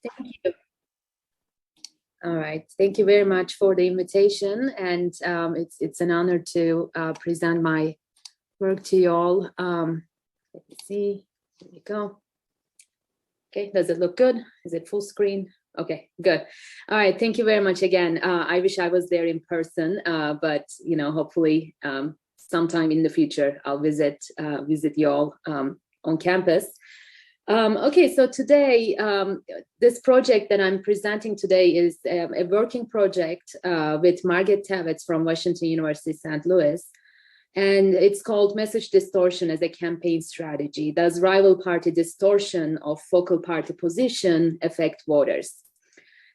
Thank you. All right. Thank you very much for the invitation. And it's an honor to present my work to you all. Let me see. Here we go. Okay. Does it look good? Is it full screen? Okay, good. All right. Thank you very much again. I wish I was there in person, but hopefully sometime in the future I'll visit you all on campus. Okay, so today, this project that I'm presenting today is a working project with Margaret Tavets from Washington University, St. Louis. And it's called Message Distortion as a Campaign Strategy. Does rival party distortion of focal party position affect voters?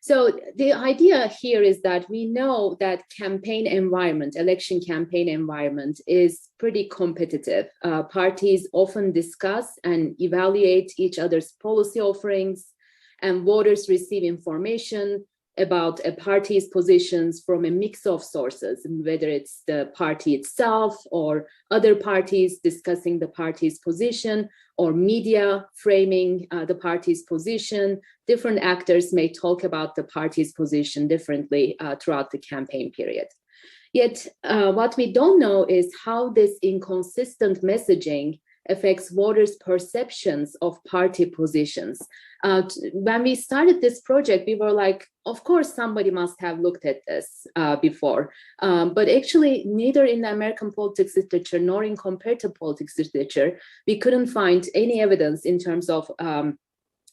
So the idea here is that we know that campaign environment, election campaign environment is pretty competitive. Parties often discuss and evaluate each other's policy offerings, and voters receive information about a party's positions from a mix of sources, whether it's the party itself or other parties discussing the party's position or media framing the party's position. Different actors may talk about the party's position differently throughout the campaign period. Yet what we don't know is how this inconsistent messaging affects voters' perceptions of party positions. When we started this project, we were like, of course, somebody must have looked at this before. But actually, neither in the American politics literature nor in comparative politics literature, we couldn't find any evidence in terms of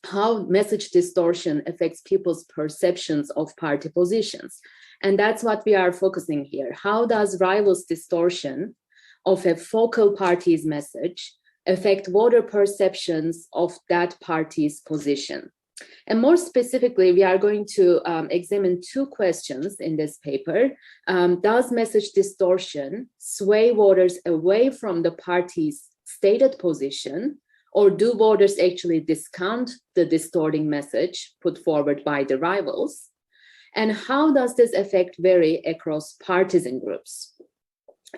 how message distortion affects people's perceptions of party positions. And that's what we are focusing here. How does rivals' distortion of a focal party's message affect voter perceptions of that party's position? And more specifically, we are going to examine two questions in this paper. Does message distortion sway voters away from the party's stated position, or do voters actually discount the distorting message put forward by the rivals? And how does this effect vary across partisan groups?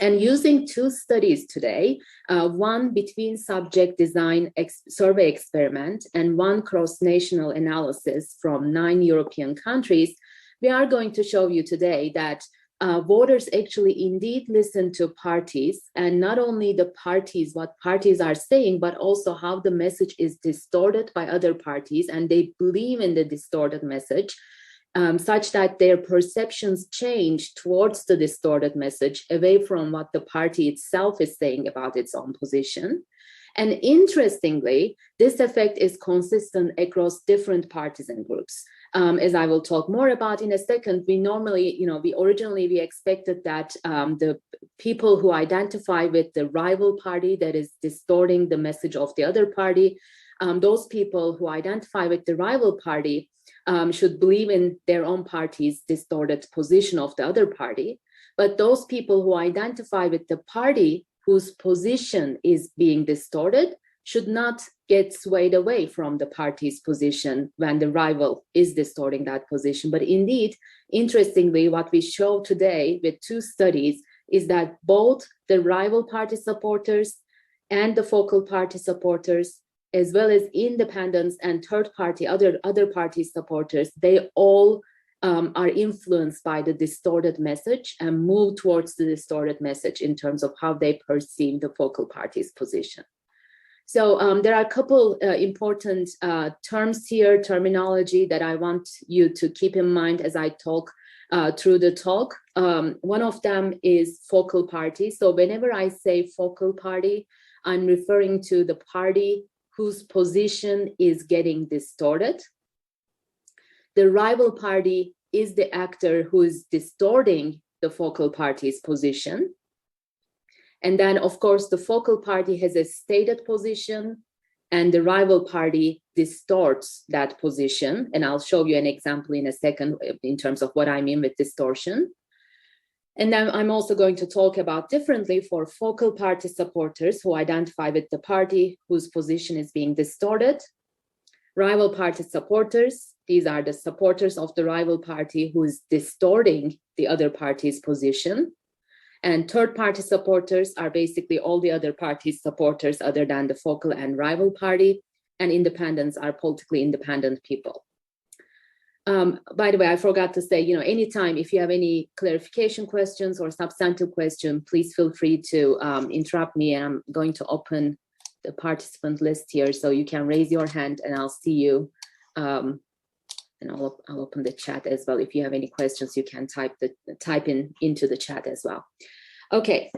And using two studies today, one between subject design survey experiment and one cross-national analysis from 9 European countries, we are going to show you today that voters actually indeed listen to parties, and not only the parties, what parties are saying, but also how the message is distorted by other parties, and they believe in the distorted message. Such that their perceptions change towards the distorted message, away from what the party itself is saying about its own position. And interestingly, this effect is consistent across different partisan groups. As I will talk more about in a second, we normally, we expected that the people who identify with the rival party that is distorting the message of the other party, those people who identify with the rival party should believe in their own party's distorted position of the other party. But those people who identify with the party whose position is being distorted should not get swayed away from the party's position when the rival is distorting that position. But indeed, interestingly, what we show today with two studies is that both the rival party supporters and the focal party supporters, as well as independents and third party, other party supporters, they all are influenced by the distorted message and move towards the distorted message in terms of how they perceive the focal party's position. So there are a couple important terms here, terminology that I want you to keep in mind as I talk through the talk. One of them is focal party. So whenever I say focal party, I'm referring to the party whose position is getting distorted. The rival party is the actor who is distorting the focal party's position. And then, of course, the focal party has a stated position, and the rival party distorts that position. And I'll show you an example in a second in terms of what I mean with distortion. And then I'm also going to talk about differently for focal party supporters who identify with the party whose position is being distorted. Rival party supporters, these are the supporters of the rival party who is distorting the other party's position. And third party supporters are basically all the other parties' supporters other than the focal and rival party. And independents are politically independent people. By the way, I forgot to say, anytime if you have any clarification questions or substantive question, please feel free to interrupt me, and I'm going to open the participant list here so you can raise your hand and I'll see you. And I'll open the chat as well. If you have any questions, you can type into the chat as well. Okay.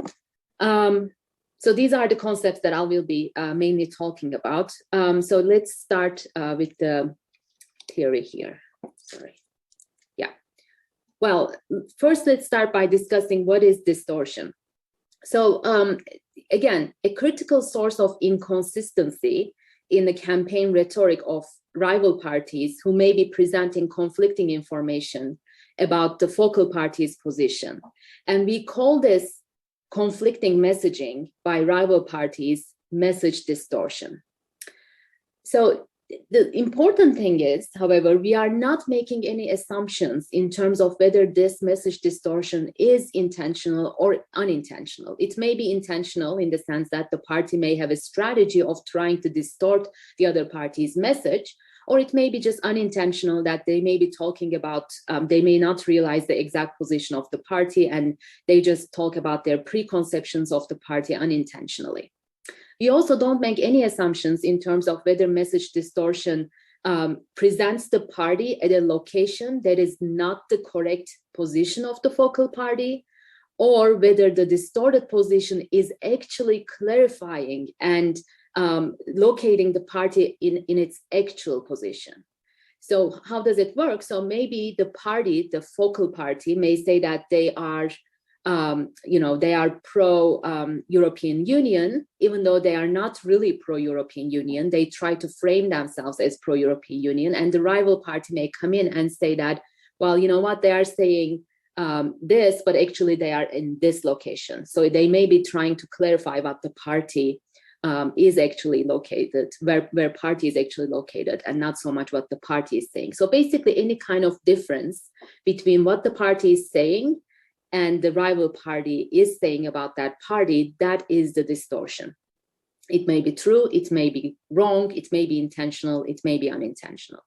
So these are the concepts that I will be mainly talking about. So let's start with the theory here. Sorry. Yeah. Well, first let's start by discussing what is distortion. So again, a critical source of inconsistency in the campaign rhetoric of rival parties who may be presenting conflicting information about the focal party's position. And we call this conflicting messaging by rival parties message distortion. So the important thing is, however, we are not making any assumptions in terms of whether this message distortion is intentional or unintentional. It may be intentional in the sense that the party may have a strategy of trying to distort the other party's message, or it may be just unintentional, that they may be talking about, they may not realize the exact position of the party and they just talk about their preconceptions of the party unintentionally. We also don't make any assumptions in terms of whether message distortion presents the party at a location that is not the correct position of the focal party, or whether the distorted position is actually clarifying and locating the party in its actual position. So how does it work? So maybe the party, the focal party, may say that they are they are pro-European Union, even though they are not really pro-European Union. They try to frame themselves as pro-European Union, and the rival party may come in and say that, well, you know what, they are saying this, but actually they are in this location. So they may be trying to clarify what the party is actually located, where party is actually located, and not so much what the party is saying. So basically any kind of difference between what the party is saying and the rival party is saying about that party, that is the distortion. It may be true, it may be wrong, it may be intentional, it may be unintentional.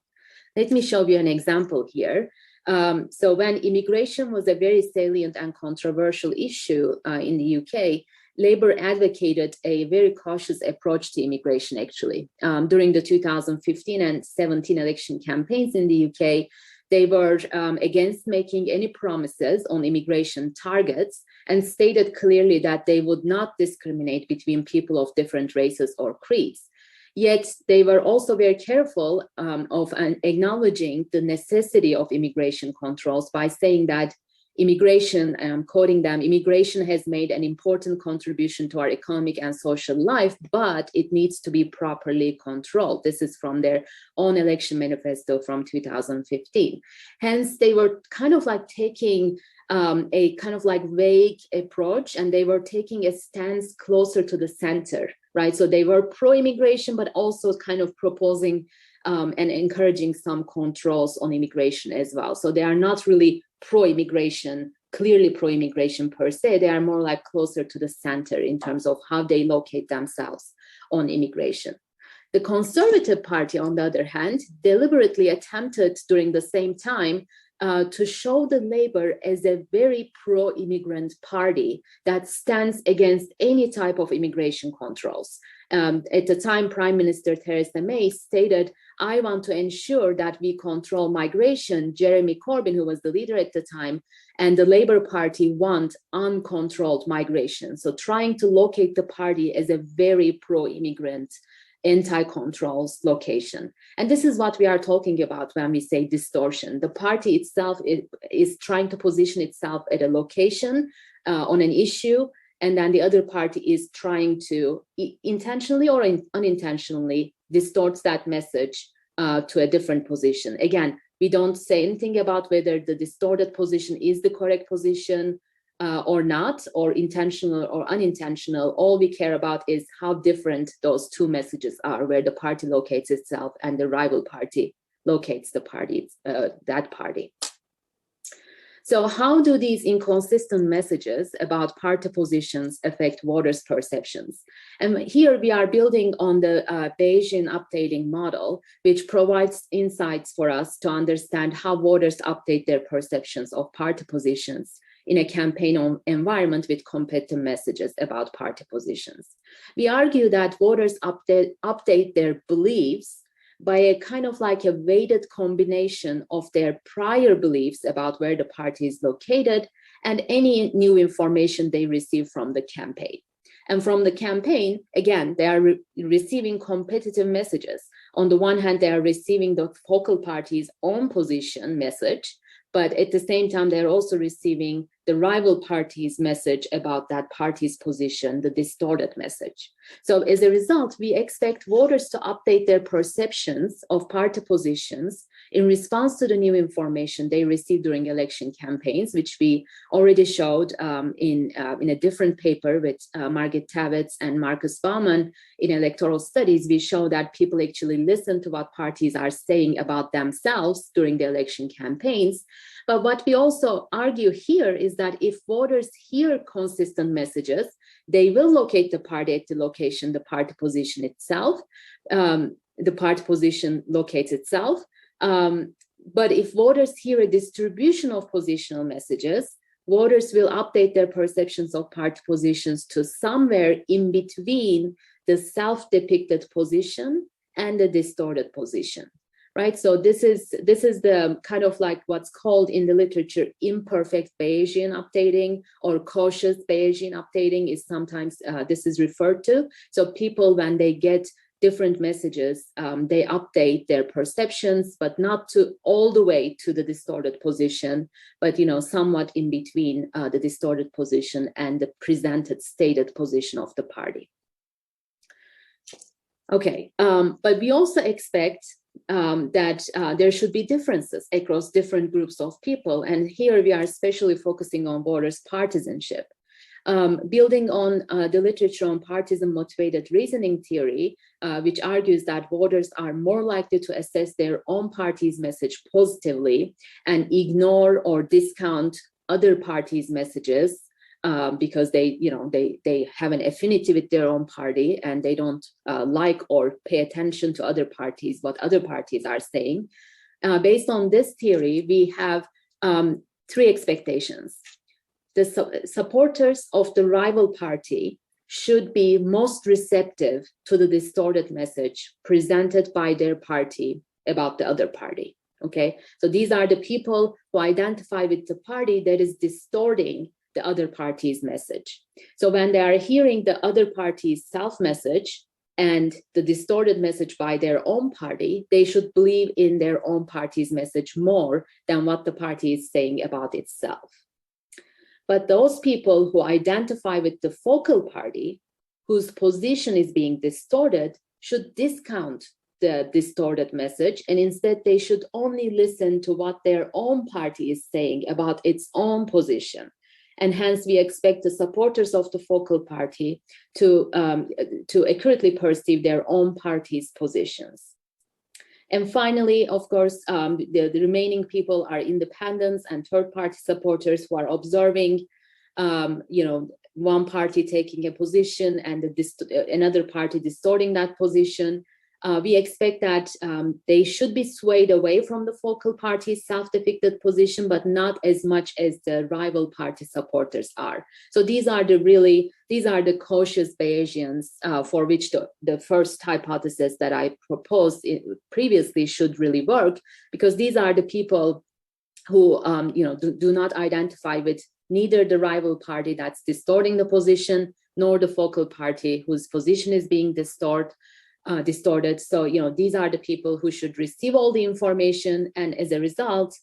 Let me show you an example here. So when immigration was a very salient and controversial issue in the UK, Labour advocated a very cautious approach to immigration, actually. During the 2015 and 17 election campaigns in the UK, they were against making any promises on immigration targets and stated clearly that they would not discriminate between people of different races or creeds. Yet they were also very careful of acknowledging the necessity of immigration controls by saying that immigration, I'm quoting them, immigration has made an important contribution to our economic and social life, but it needs to be properly controlled. This is from their own election manifesto from 2015. Hence, they were kind of like taking a kind of like vague approach, and they were taking a stance closer to the center, right? So they were pro-immigration, but also kind of proposing and encouraging some controls on immigration as well. So they are not really pro-immigration, clearly pro-immigration per se. They are more like closer to the center in terms of how they locate themselves on immigration. The Conservative Party, on the other hand, deliberately attempted during the same time to show the Labour as a very pro-immigrant party that stands against any type of immigration controls. At the time, Prime Minister Theresa May stated, I want to ensure that we control migration. Jeremy Corbyn, who was the leader at the time, and the Labour Party want uncontrolled migration. So trying to locate the party as a very pro-immigrant, anti-controls location. And this is what we are talking about when we say distortion. The party itself is trying to position itself at a location on an issue, and then the other party is trying to intentionally or unintentionally distorts that message to a different position. Again, we don't say anything about whether the distorted position is the correct position or not, or intentional or unintentional. All we care about is how different those two messages are, where the party locates itself and the rival party locates the party, that party. So how do these inconsistent messages about party positions affect voters' perceptions? And here we are building on the Bayesian updating model, which provides insights for us to understand how voters update their perceptions of party positions in a campaign environment with competitive messages about party positions. We argue that voters update their beliefs by a kind of like a weighted combination of their prior beliefs about where the party is located and any new information they receive from the campaign. And from the campaign, again, they are receiving competitive messages. On the one hand, they are receiving the focal party's own position message, but at the same time, they're also receiving the rival party's message about that party's position, the distorted message. So as a result, we expect voters to update their perceptions of party positions in response to the new information they receive during election campaigns, which we already showed in a different paper with Margit Tavets and Marcus Baumann in electoral studies. We show that people actually listen to what parties are saying about themselves during the election campaigns. But what we also argue here is that if voters hear consistent messages, they will locate the party at the location, the party position itself. The party position locates itself. But if voters hear a distribution of positional messages, voters will update their perceptions of party positions to somewhere in between the self-depicted position and the distorted position. Right, so this is the kind of like what's called in the literature imperfect Bayesian updating, or cautious Bayesian updating is sometimes this is referred to. So people, when they get different messages, they update their perceptions, but not to all the way to the distorted position, but somewhat in between the distorted position and the presented stated position of the party. Okay, but we also expect that there should be differences across different groups of people. And here we are especially focusing on voters' partisanship. Building on the literature on partisan motivated reasoning theory, which argues that voters are more likely to assess their own party's message positively and ignore or discount other parties' messages because they have an affinity with their own party and they don't like or pay attention to other parties, what other parties are saying. Based on this theory, we have three expectations. The supporters of the rival party should be most receptive to the distorted message presented by their party about the other party. Okay, so these are the people who identify with the party that is distorting the other party's message. So when they are hearing the other party's self-message and the distorted message by their own party, they should believe in their own party's message more than what the party is saying about itself. But those people who identify with the focal party, whose position is being distorted, should discount the distorted message, and instead they should only listen to what their own party is saying about its own position. And hence we expect the supporters of the focal party to accurately perceive their own party's positions. And finally, of course, the remaining people are independents and third-party supporters who are observing, one party taking a position and another party distorting that position. We expect that they should be swayed away from the focal party's self-depicted position, but not as much as the rival party supporters are. So these are the cautious Bayesians for which the first hypothesis that I proposed previously should really work, because these are the people who do not identify with neither the rival party that's distorting the position, nor the focal party whose position is being distorted. So, these are the people who should receive all the information. And as a result,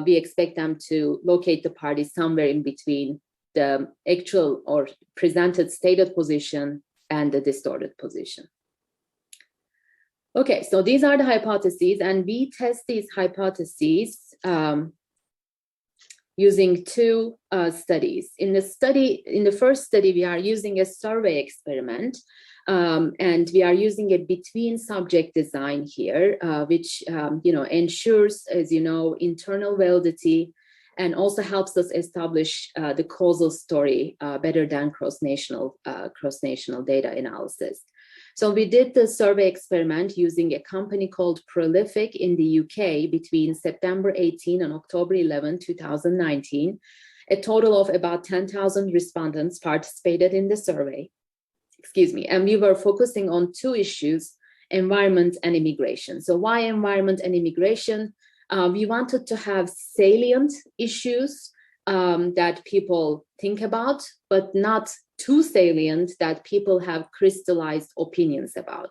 we expect them to locate the party somewhere in between the actual or presented stated position and the distorted position. Okay, so these are the hypotheses, and we test these hypotheses using two studies. In the first study, we are using a survey experiment. And we are using a between subject design here, which ensures, as you know, internal validity and also helps us establish the causal story better than cross-national data analysis. So we did the survey experiment using a company called Prolific in the UK between September 18 and October 11, 2019. A total of about 10,000 respondents participated in the survey. And we were focusing on two issues, environment and immigration. So why environment and immigration? We wanted to have salient issues that people think about, but not too salient that people have crystallized opinions about.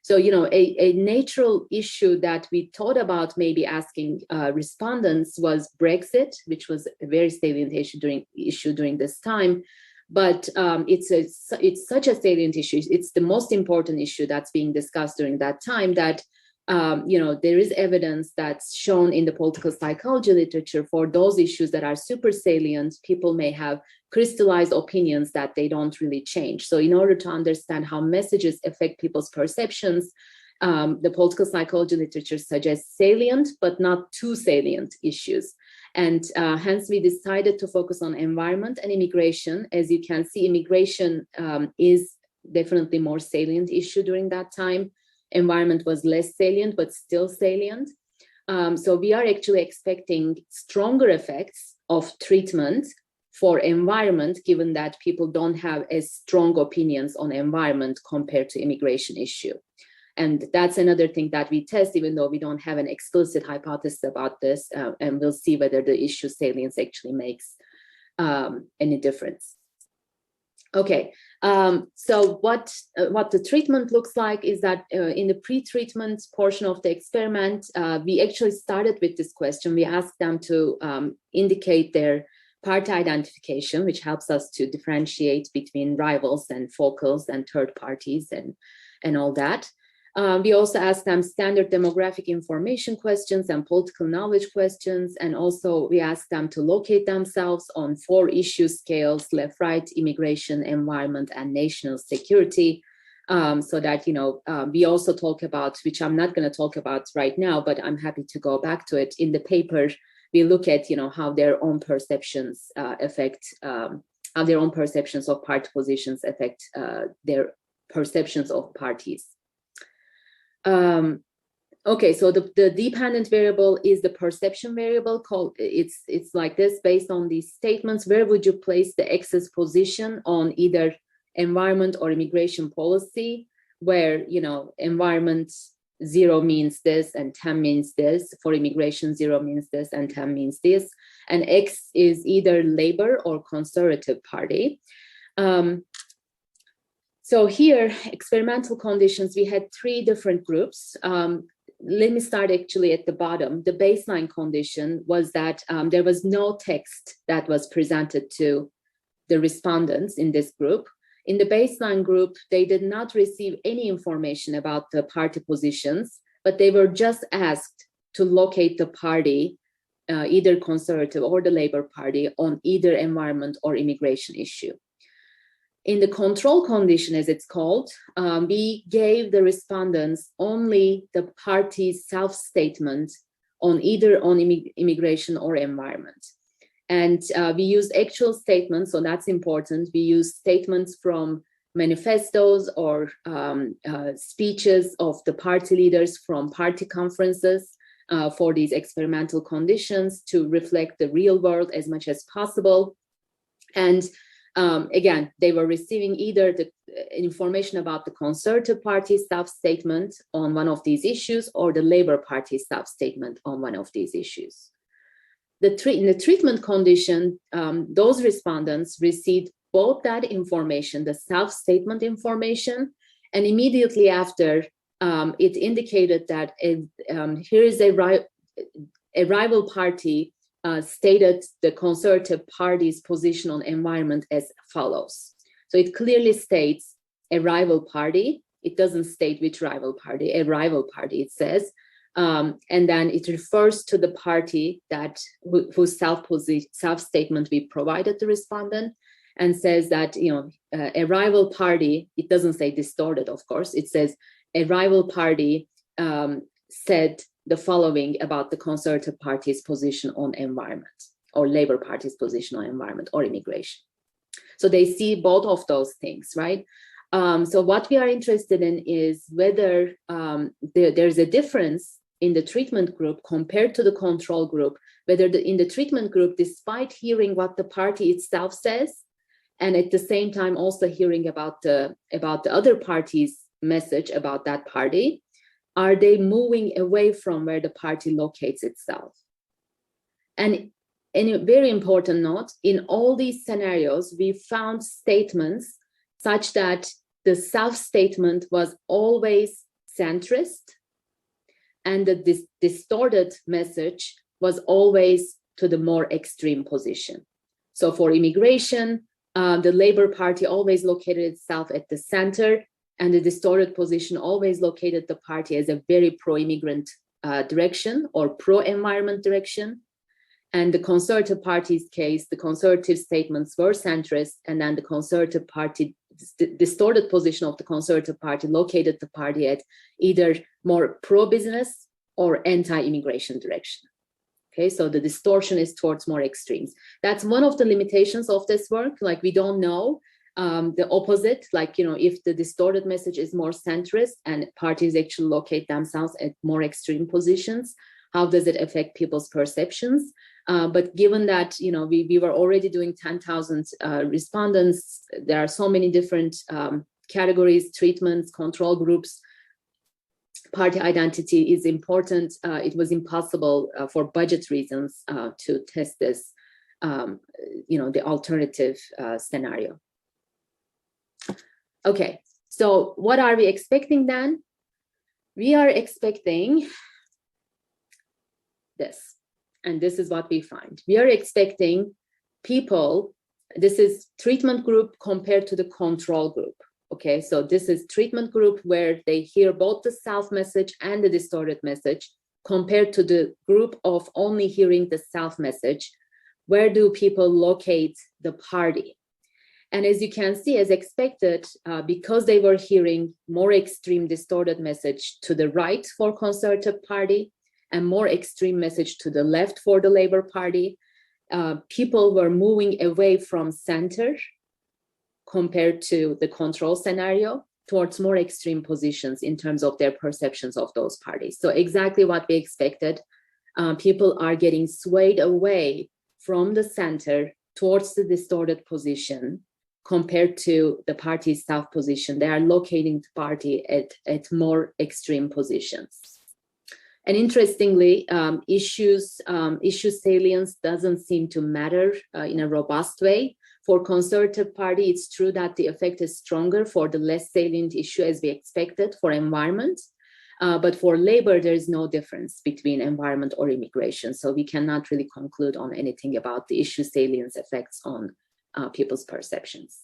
So, a natural issue that we thought about maybe asking respondents was Brexit, which was a very salient issue during this time. But it's such a salient issue. It's the most important issue that's being discussed during that time that, there is evidence that's shown in the political psychology literature for those issues that are super salient. People may have crystallized opinions that they don't really change. So in order to understand how messages affect people's perceptions, the political psychology literature suggests salient, but not too salient issues. And hence we decided to focus on environment and immigration. As you can see, immigration is definitely more salient issue during that time. Environment was less salient, but still salient. So we are actually expecting stronger effects of treatment for environment, given that people don't have as strong opinions on environment compared to immigration issue. And that's another thing that we test, even though we don't have an explicit hypothesis about this, and we'll see whether the issue salience actually makes any difference. Okay, so what the treatment looks like is that in the pre-treatment portion of the experiment, we actually started with this question. We asked them to indicate their party identification, which helps us to differentiate between rivals and focals and third parties and all that. We also asked them standard demographic information questions and political knowledge questions. And also we asked them to locate themselves on 4 issue scales: left, right, immigration, environment, and national security. So that, we also talk about, which I'm not going to talk about right now, but I'm happy to go back to it. In the paper, we look at, how their own perceptions how their own perceptions of party positions affect their perceptions of parties. Okay, so the dependent variable is the perception variable. It's like this: based on these statements, where would you place the X's position on either environment or immigration policy, where, environment 0 means this and 10 means this, for immigration 0 means this and 10 means this, and X is either Labour or Conservative Party. So here, experimental conditions, we had 3 different groups. Let me start actually at the bottom. The baseline condition was that there was no text that was presented to the respondents in this group. In the baseline group, they did not receive any information about the party positions, but they were just asked to locate the party, either Conservative or the Labour Party, on either environment or immigration issue. In the control condition, as it's called, we gave the respondents only the party's self-statement on either immigration or environment. And we used actual statements, so that's important. We used statements from manifestos or speeches of the party leaders from party conferences for these experimental conditions to reflect the real world as much as possible. And again, they were receiving either the information about the Conservative Party self-statement on one of these issues or the Labour Party self-statement on one of these issues. In the treatment condition, those respondents received both that information, the self-statement information, and immediately after, it indicated that here is a rival party stated the Conservative Party's position on environment as follows. So it clearly states a rival party. It doesn't state which rival party, a rival party, it says. And then it refers to the party whose self-statement we provided the respondent, and says that, a rival party, it doesn't say distorted, of course, it says a rival party said the following about the Conservative Party's position on environment. or Labour Party's position on environment or immigration. So they see both of those things, right? So what we are interested in is whether there's a difference in the treatment group compared to the control group, whether in the treatment group, despite hearing what the party itself says, and at the same time also hearing about the other party's message about that party, are they moving away from where the party locates itself? And a very important note, in all these scenarios, we found statements such that the self-statement was always centrist, and the distorted message was always to the more extreme position. So for immigration, the Labour Party always located itself at the center, and the distorted position always located the party as a very pro-immigrant direction or pro-environment direction. And the Conservative Party's case, the Conservative statements were centrist, and then the Conservative Party, distorted position of the Conservative Party located the party at either more pro-business or anti-immigration direction. Okay, so the distortion is towards more extremes. That's one of the limitations of this work. Like, we don't know the opposite, like, if the distorted message is more centrist and parties actually locate themselves at more extreme positions, how does it affect people's perceptions? But given that, we were already doing 10,000 respondents, there are so many different categories, treatments, control groups, party identity is important. It was impossible for budget reasons to test this, the alternative scenario. Okay, so what are we expecting then? We are expecting this, and this is what we find. We are expecting people, this is treatment group compared to the control group. Okay, so this is treatment group where they hear both the self message and the distorted message, compared to the group of only hearing the self message. Where do people locate the party? And as you can see, as expected, because they were hearing more extreme distorted message to the right for Conservative Party and more extreme message to the left for the Labour Party, people were moving away from center compared to the control scenario towards more extreme positions in terms of their perceptions of those parties. So exactly what we expected, people are getting swayed away from the center towards the distorted position compared to the party's self position. They are locating the party at more extreme positions. And interestingly, issue salience doesn't seem to matter in a robust way. For Conservative Party, it's true that the effect is stronger for the less salient issue as we expected for environment. But for Labour, there is no difference between environment or immigration. So we cannot really conclude on anything about the issue salience effects on people's perceptions.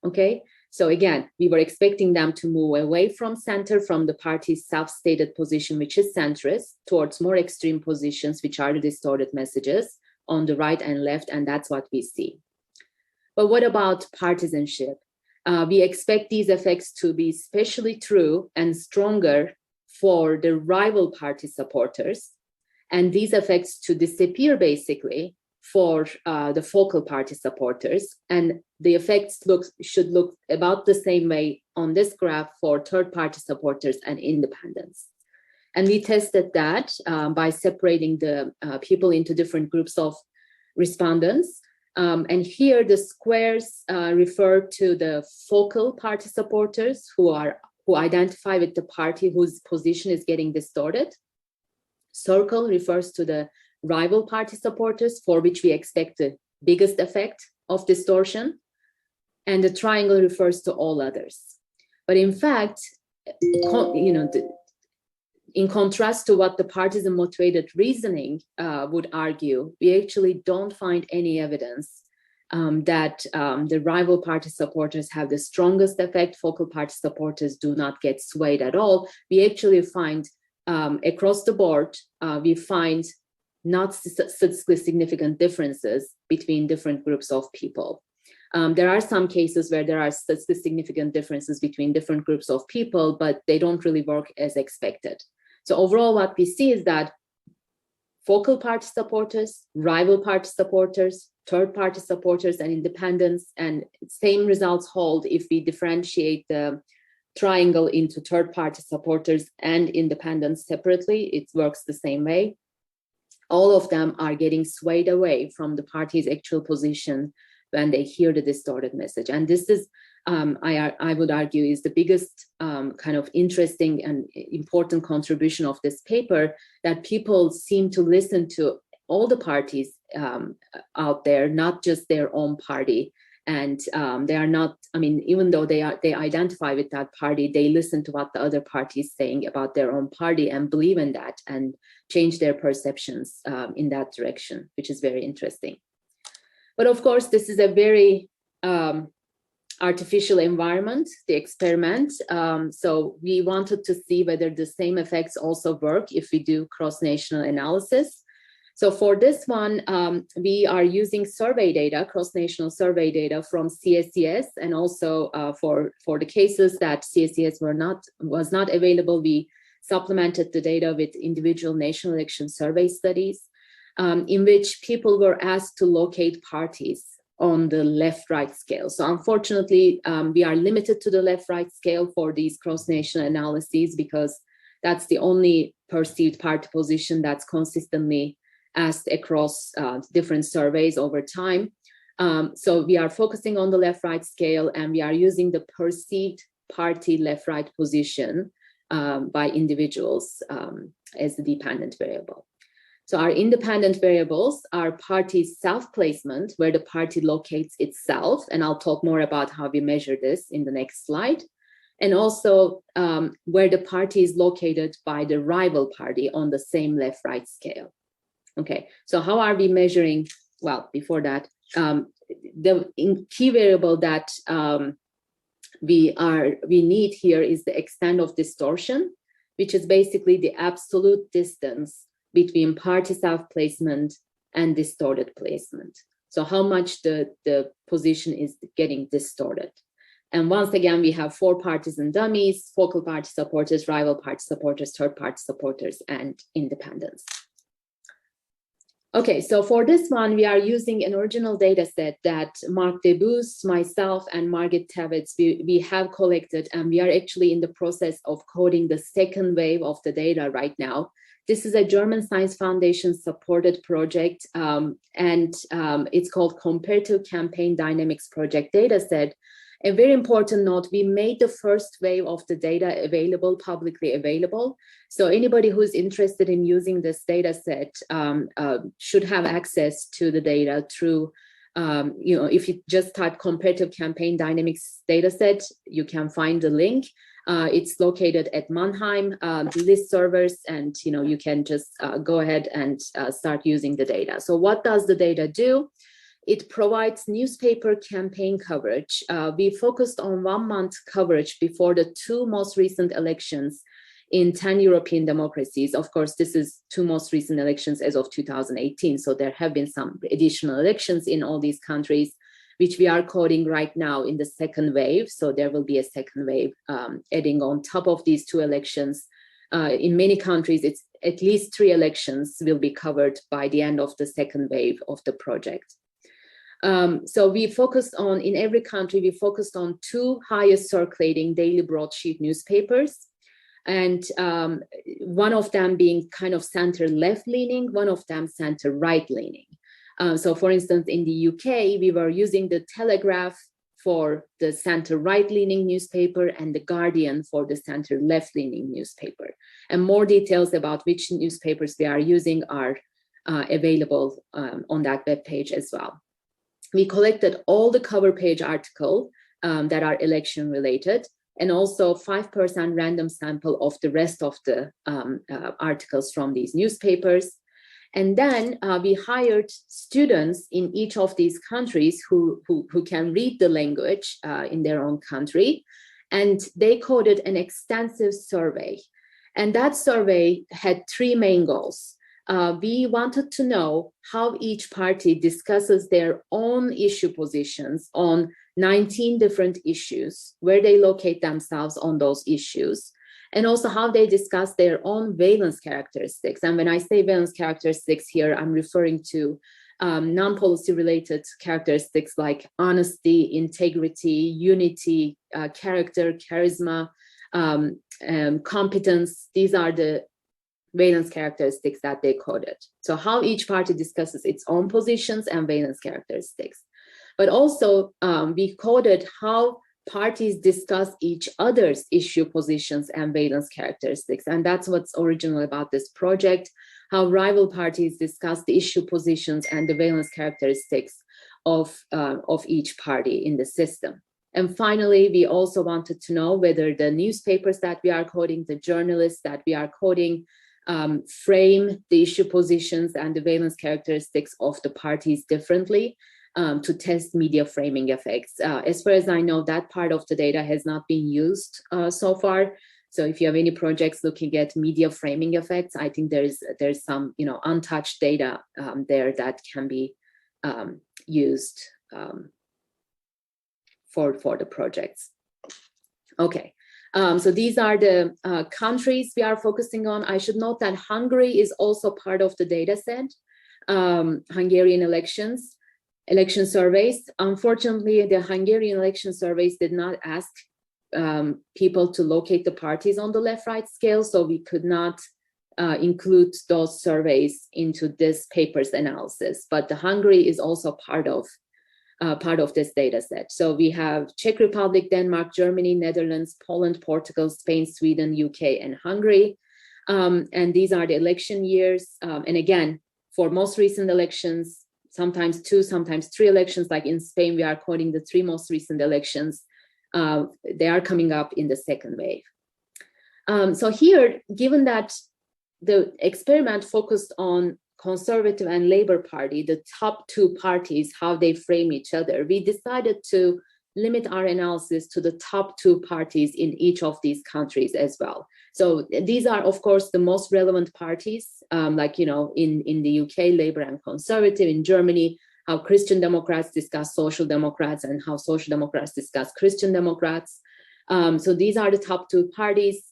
Okay, so again, we were expecting them to move away from center, from the party's self-stated position, which is centrist, towards more extreme positions, which are the distorted messages on the right and left, and that's what we see. But what about partisanship? We expect these effects to be especially true and stronger for the rival party supporters, and these effects to disappear basically for the focal party supporters. And the effects should look about the same way on this graph for third party supporters and independents. And we tested that by separating the people into different groups of respondents. And here the squares refer to the focal party supporters who identify with the party whose position is getting distorted. Circle refers to the rival party supporters for which we expect the biggest effect of distortion. And the triangle refers to all others. But in fact, in contrast to what the partisan motivated reasoning would argue, we actually don't find any evidence that the rival party supporters have the strongest effect. Focal party supporters do not get swayed at all. We actually find across the board, we find not statistically significant differences between different groups of people. There are some cases where there are statistically significant differences between different groups of people, but they don't really work as expected. So overall, what we see is that focal party supporters, rival party supporters, third party supporters, and independents. And same results hold if we differentiate the triangle into third party supporters and independents separately. It works the same way. All of them are getting swayed away from the party's actual position when they hear the distorted message. And this is, I would argue, is the biggest kind of interesting and important contribution of this paper, that people seem to listen to all the parties out there, not just their own party. And they are not, I mean, even though they identify with that party, they listen to what the other party is saying about their own party and believe in that and change their perceptions in that direction, which is very interesting. But of course, this is a very artificial environment, the experiment. So we wanted to see whether the same effects also work if we do cross-national analysis. So for this one, we are using survey data, cross-national survey data from CSCS, and also for the cases that CSCS was not available, we supplemented the data with individual national election survey studies, in which people were asked to locate parties on the left-right scale. So unfortunately, we are limited to the left-right scale for these cross-national analyses because that's the only perceived party position that's consistently asked across different surveys over time. So we are focusing on the left-right scale, and we are using the perceived party left-right position by individuals as the dependent variable. So our independent variables are party self-placement, where the party locates itself, and I'll talk more about how we measure this in the next slide, and also where the party is located by the rival party on the same left-right scale. Okay, so how are we measuring? Well, before that, the key variable that we need here is the extent of distortion, which is basically the absolute distance between party self-placement and distorted placement. So how much the position is getting distorted. And once again, we have 4 parties and dummies: focal party supporters, rival party supporters, third party supporters, and independents. Okay, so for this one, we are using an original data set that Mark Debus, myself, and Margit Tevitz, we have collected, and we are actually in the process of coding the second wave of the data right now. This is a German Science Foundation supported project, and it's called Comparative Campaign Dynamics Project Dataset. A very important note, we made the first wave of the data available, publicly available. So anybody who's interested in using this data set should have access to the data through, if you just type Comparative Campaign Dynamics Dataset, you can find the link. It's located at Mannheim, list servers, and you can just go ahead and start using the data. So what does the data do? It provides newspaper campaign coverage. We focused on 1 month coverage before the 2 most recent elections in 10 European democracies. Of course, this is 2 most recent elections as of 2018. So there have been some additional elections in all these countries, which we are coding right now in the second wave. So there will be a second wave adding on top of these 2 elections. In many countries, it's at least 3 elections will be covered by the end of the second wave of the project. So we focused on, in every country, we focused on 2 highest circulating daily broadsheet newspapers, and one of them being kind of center left leaning, one of them center right leaning. So for instance, in the UK, we were using the Telegraph for the center right leaning newspaper and the Guardian for the center left leaning newspaper. And more details about which newspapers we are using are available on that web page as well. We collected all the cover page articles that are election related, and also 5% random sample of the rest of the articles from these newspapers. And then we hired students in each of these countries who can read the language in their own country, and they coded an extensive survey. And that survey had 3 main goals. We wanted to know how each party discusses their own issue positions on 19 different issues, where they locate themselves on those issues. and also how they discuss their own valence characteristics. And when I say valence characteristics here, I'm referring to non-policy related characteristics like honesty, integrity, unity, character, charisma, competence. These are the valence characteristics that they coded. So how each party discusses its own positions and valence characteristics. But also we coded how parties discuss each other's issue positions and valence characteristics. And that's what's original about this project, how rival parties discuss the issue positions and the valence characteristics of each party in the system. And finally, we also wanted to know whether the newspapers that we are coding, the journalists that we are coding, frame the issue positions and the valence characteristics of the parties differently to test media framing effects. As far as I know, that part of the data has not been used so far. So if you have any projects looking at media framing effects, I think there's some untouched data there that can be used for the projects. Okay. So these are the countries we are focusing on. I should note that Hungary is also part of the data set. Hungarian election surveys. Unfortunately, the Hungarian election surveys did not ask people to locate the parties on the left-right scale, so we could not include those surveys into this paper's analysis. But the Hungary is also part of this data set. So we have Czech Republic, Denmark, Germany, Netherlands, Poland, Portugal, Spain, Sweden, UK, and Hungary. And these are the election years. And again, for most recent elections, sometimes 2, sometimes 3 elections, like in Spain, we are quoting the 3 most recent elections. They are coming up in the second wave. So here, given that the experiment focused on Conservative and Labour Party, the top 2 parties, how they frame each other, we decided to limit our analysis to the top 2 parties in each of these countries as well. So these are, of course, the most relevant parties, like, in the UK, Labour and Conservative, in Germany, how Christian Democrats discuss Social Democrats and how Social Democrats discuss Christian Democrats. So these are the top 2 parties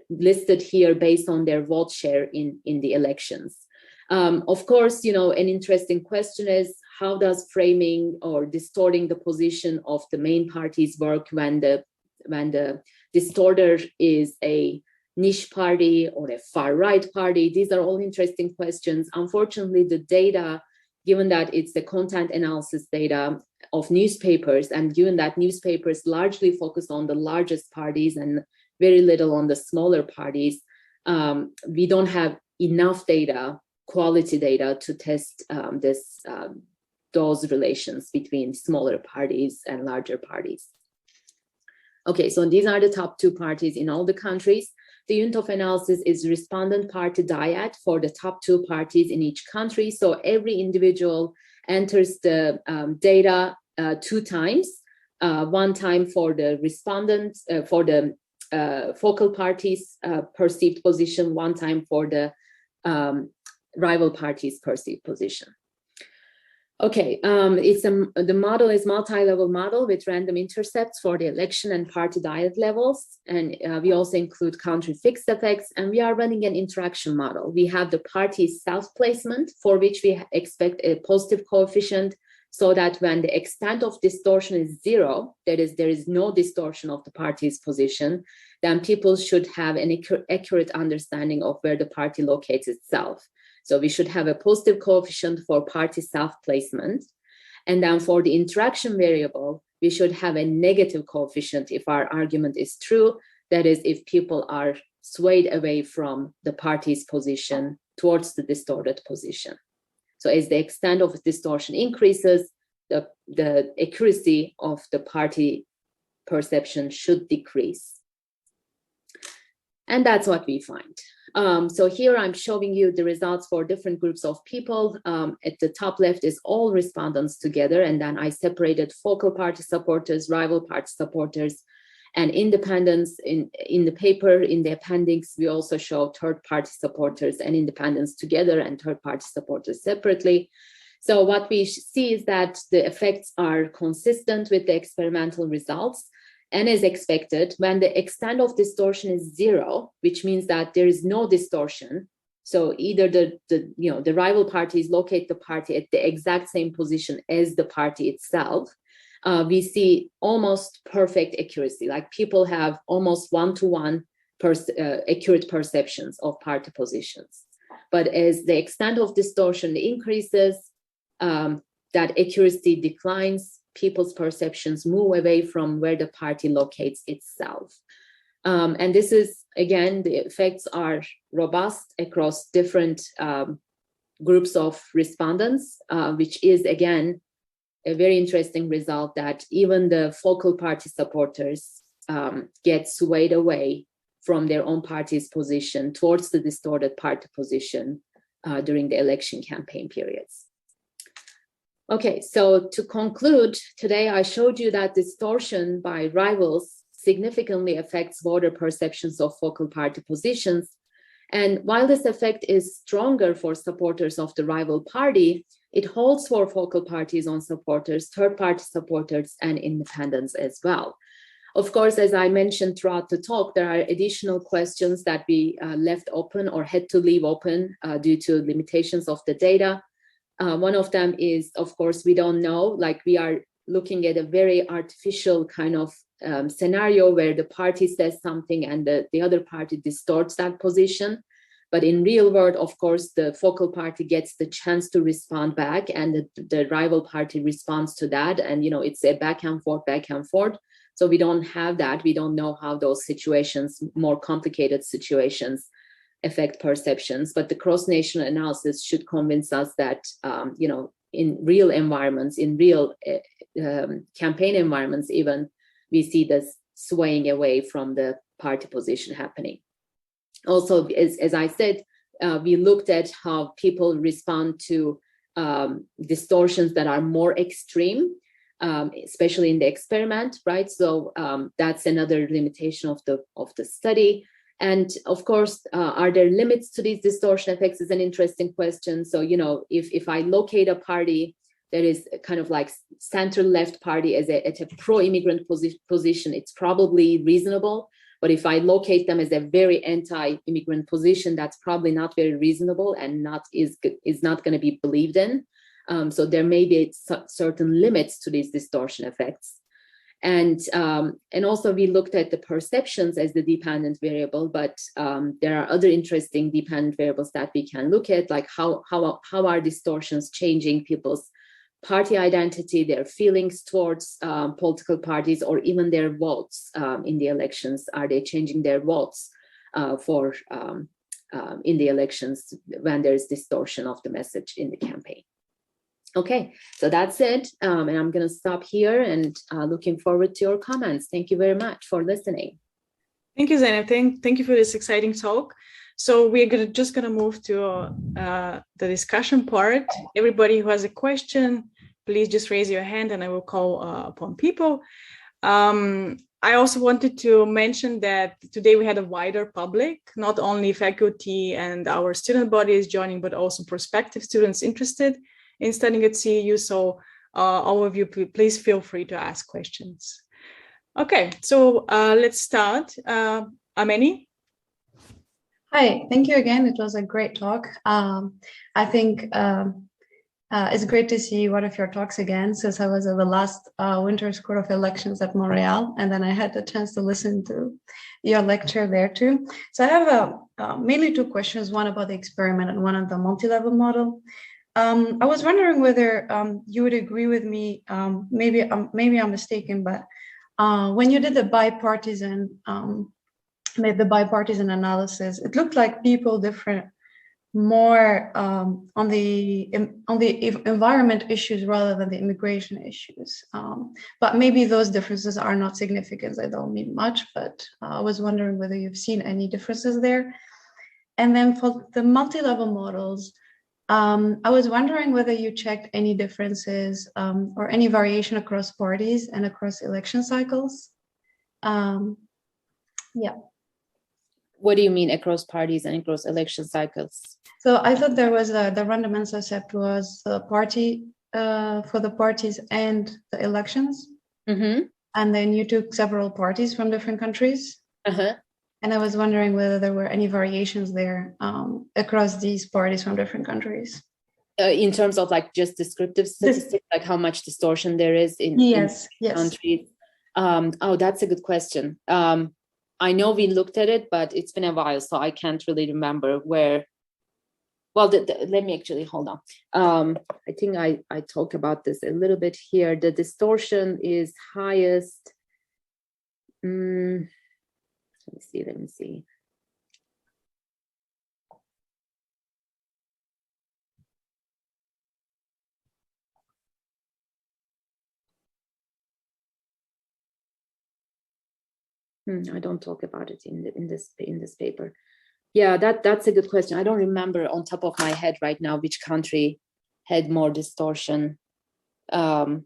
listed here based on their vote share in the elections. Of course, an interesting question is, how does framing or distorting the position of the main parties work when the distorter is a niche party or a far-right party? These are all interesting questions. Unfortunately, the data, given that it's the content analysis data of newspapers, and given that newspapers largely focus on the largest parties and very little on the smaller parties, we don't have enough data, quality data, to test those relations between smaller parties and larger parties. Okay, so these are the top 2 parties in all the countries. The unit of analysis is respondent party dyad for the top 2 parties in each country. So every individual enters the data 2 times, 1 time for the respondent, for the focal party's perceived position, 1 time for the rival party's perceived position. Okay, the model is multi-level model with random intercepts for the election and party dyad levels. And we also include country fixed effects, and we are running an interaction model. We have the party's self-placement, for which we expect a positive coefficient, so that when the extent of distortion is 0, that is, there is no distortion of the party's position, then people should have an accurate understanding of where the party locates itself. So we should have a positive coefficient for party self-placement. And then for the interaction variable, we should have a negative coefficient if our argument is true. That is, if people are swayed away from the party's position towards the distorted position. So as the extent of distortion increases, the accuracy of the party perception should decrease. And that's what we find. So here I'm showing you the results for different groups of people. At the top left is all respondents together, and then I separated focal party supporters, rival party supporters, and independents. In the paper, in the appendix, we also show third party supporters and independents together and third party supporters separately. So what we see is that the effects are consistent with the experimental results. and as expected, when the extent of distortion is 0, which means that there is no distortion, so either the rival parties locate the party at the exact same position as the party itself, we see almost perfect accuracy. Like people have almost one-to-one accurate perceptions of party positions. But as the extent of distortion increases, that accuracy declines, people's perceptions move away from where the party locates itself. And this is, again, the effects are robust across different groups of respondents, which is, again, a very interesting result that even the focal party supporters get swayed away from their own party's position towards the distorted party position during the election campaign periods. Okay, so to conclude, today I showed you that distortion by rivals significantly affects voter perceptions of focal party positions. And while this effect is stronger for supporters of the rival party, it holds for focal parties on supporters, third-party supporters, and independents as well. Of course, as I mentioned throughout the talk, there are additional questions that we left open or had to leave open due to limitations of the data. One of them is, of course, we don't know, like we are looking at a very artificial kind of scenario where the party says something and the other party distorts that position. But in real world, of course, the focal party gets the chance to respond back and the rival party responds to that. And, you know, it's a back and forth, back and forth. So we don't have that. We don't know how those situations, more complicated situations, affect perceptions. But the cross-national analysis should convince us that, you know, in real environments, in real campaign environments even, we see this swaying away from the party position happening. Also, as I said, we looked at how people respond to distortions that are more extreme, especially in the experiment, right? So that's another limitation of the study. And of course, are there limits to these distortion effects is an interesting question. So, you know, if I locate a party that is kind of like center-left party at a pro-immigrant position, it's probably reasonable. But if I locate them as a very anti-immigrant position, that's probably not very reasonable and is not going to be believed in. So there may be certain limits to these distortion effects. And also we looked at the perceptions as the dependent variable, but there are other interesting dependent variables that we can look at, like how are distortions changing people's party identity, their feelings towards political parties, or even their votes in the elections. Are they changing their votes in the elections when there is distortion of the message in the campaign? Okay, so that's it. And I'm going to stop here and looking forward to your comments. Thank you very much for listening. Thank you, Zeynep. Thank you for this exciting talk. So we're just going to move to the discussion part. Everybody who has a question, please just raise your hand and I will call upon people. I also wanted to mention that today we had a wider public, not only faculty and our student body is joining, but also prospective students interested in studying at CEU. So all of you, please feel free to ask questions. Okay, so let's start. Ameni? Hi, thank you again. It was a great talk. I think it's great to see one of your talks again, since I was at the last Winter School of Elections at Montreal, and then I had the chance to listen to your lecture there too. So I have mainly two questions, one about the experiment and one on the multi-level model. I was wondering whether you would agree with me, maybe I'm mistaken, but when you did the bipartisan analysis, it looked like people different more on the environment issues rather than the immigration issues. But maybe those differences are not significant. They don't mean much, but I was wondering whether you've seen any differences there. And then for the multi-level models, I was wondering whether you checked any differences or any variation across parties and across election cycles. Yeah. What do you mean across parties and across election cycles? So I thought there was the random concept was the party for the parties and the elections. Mm-hmm. And then you took several parties from different countries. Uh-huh. And I was wondering whether there were any variations there across these parties from different countries. In terms of like just descriptive statistics, like how much distortion there is in countries. Oh, that's a good question. I know we looked at it, but it's been a while, so I can't really remember where. Well, let me actually hold on. I think I talk about this a little bit here. The distortion is highest. Let me see. I don't talk about it in this paper. Yeah, that's a good question. I don't remember on top of my head right now which country had more distortion than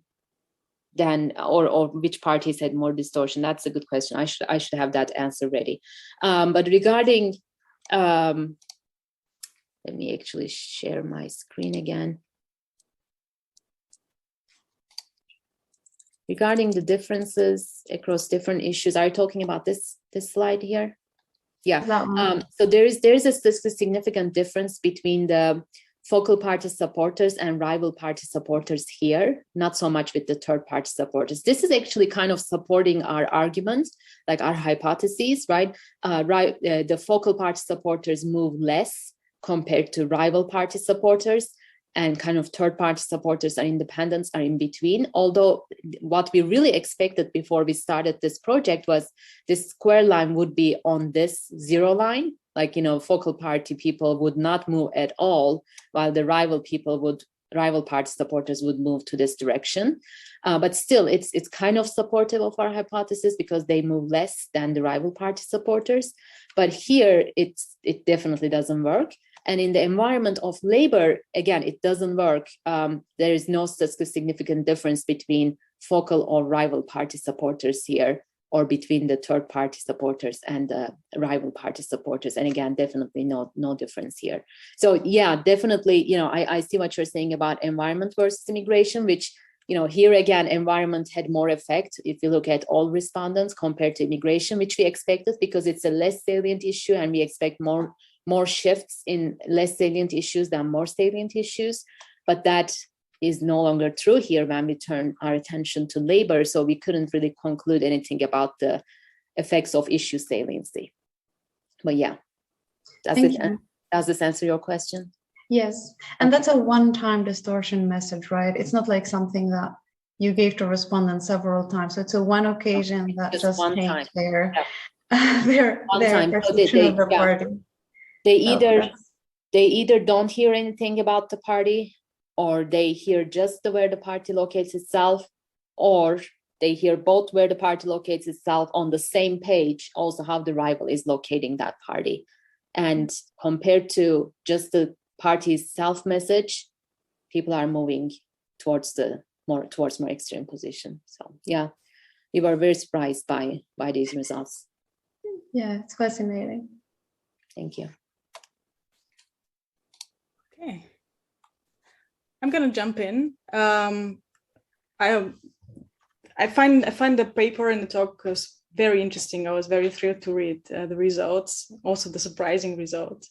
or which parties had more distortion. That's a good question. I should have that answer ready. But regarding, let me actually share my screen again. Regarding the differences across different issues, are you talking about this slide here? Yeah. So there is a significant difference between the focal party supporters and rival party supporters here, not so much with the third party supporters. This is actually kind of supporting our argument, like our hypotheses, right? The focal party supporters move less compared to rival party supporters, and kind of third party supporters are independents, are in between. Although what we really expected before we started this project was this square line would be on this zero line, like, focal party people would not move at all, while the rival party supporters would move to this direction. But still, it's kind of supportive of our hypothesis because they move less than the rival party supporters. But here, it definitely doesn't work. And in the environment of labor, again, it doesn't work. There is no such significant difference between focal or rival party supporters here, or between the third party supporters and the rival party supporters. And again, definitely no difference here. So yeah, definitely, I see what you're saying about environment versus immigration, which, here again, environment had more effect if you look at all respondents compared to immigration, which we expected because it's a less salient issue and we expect more shifts in less salient issues than more salient issues. But that is no longer true here when we turn our attention to labor. So we couldn't really conclude anything about the effects of issue saliency. But yeah, does this answer your question? Yes, and that's a one-time distortion message, right? It's not like something that you gave to respondents several times. So it's a one occasion that just changed their perception of the party. They either don't hear anything about the party, or they hear just where the party locates itself, or they hear both where the party locates itself on the same page, also how the rival is locating that party. And compared to just the party's self message, people are moving towards more extreme position. So yeah, we were very surprised by these results. Yeah, it's fascinating. Thank you. Okay, I'm gonna jump in. I find the paper and the talk was very interesting. I was very thrilled to read the results, also the surprising results.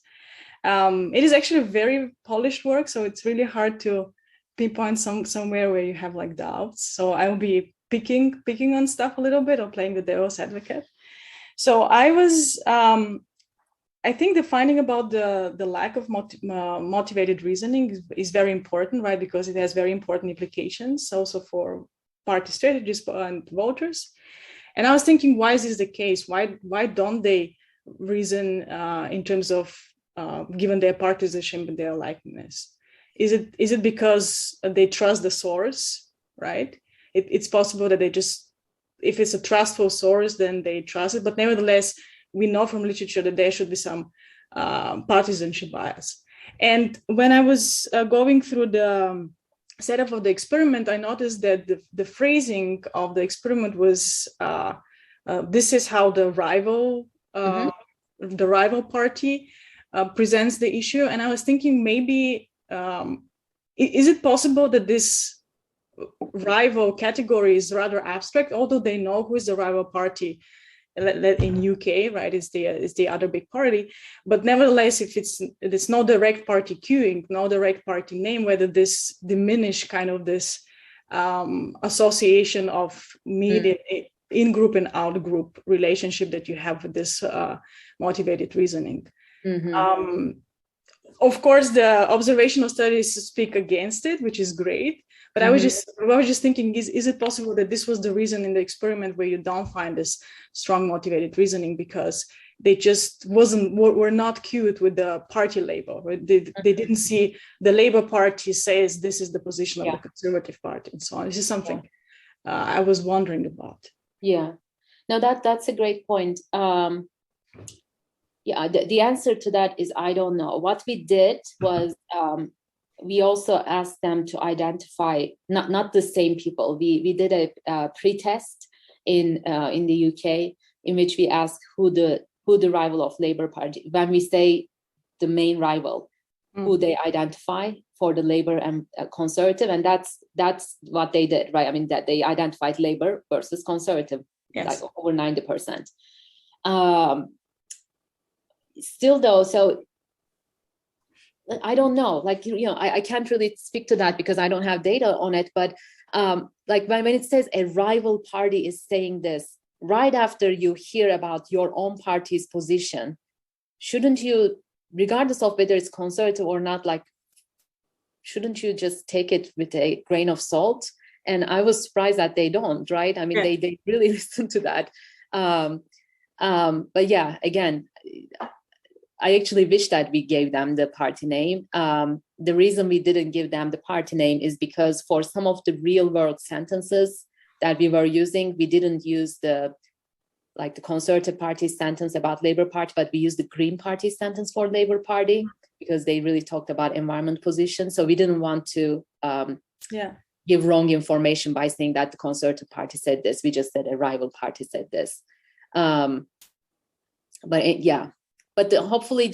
It is actually a very polished work, so it's really hard to pinpoint somewhere where you have like doubts. So I will be picking on stuff a little bit, or playing the devil's advocate. So I think the finding about the lack of motivated reasoning is very important, right? Because it has very important implications also for party strategies and voters. And I was thinking, why is this the case? Why don't they reason in terms of given their partisanship and their likeness? Is it because they trust the source, right? It's possible that they just, if it's a trustful source, then they trust it. But nevertheless, we know from literature that there should be some partisanship bias. And when I was going through the setup of the experiment, I noticed that the phrasing of the experiment was, this is how the rival party presents the issue. And I was thinking, maybe, is it possible that this rival category is rather abstract, although they know who is the rival party in UK, right? It's the other big party. But nevertheless, if it's no direct party queuing, no direct party name, whether this diminish kind of this association of media in-group and out-group relationship that you have with this motivated reasoning. Of course, the observational studies speak against it, which is great. But I was just thinking, is it possible that this was the reason in the experiment where you don't find this strong motivated reasoning because they just were not cued with the party label. Right? They didn't see the Labour Party says this is the position of the Conservative Party and so on. This is something I was wondering about. Yeah, no, that's a great point. The answer to that is I don't know. What we did was we also asked them to identify not the same people. We did a pre-test in the UK in which we asked who the rival of Labour Party. When we say the main rival, who they identify for the Labour and Conservative, and that's what they did, right? I mean that they identified Labour versus Conservative, like over 90%. Still though, so I don't know, like, I can't really speak to that because I don't have data on it, but like when it says a rival party is saying this, right after you hear about your own party's position, shouldn't you, regardless of whether it's conservative or not, like, shouldn't you just take it with a grain of salt? And I was surprised that they don't, right? I mean, they really listen to that. But yeah, again, I actually wish that we gave them the party name. The reason we didn't give them the party name is because for some of the real world sentences that we were using, we didn't use the Conservative Party sentence about Labour Party, but we used the Green Party sentence for Labour Party because they really talked about environment position. So we didn't want to give wrong information by saying that the Conservative Party said this. We just said a rival party said this. But hopefully,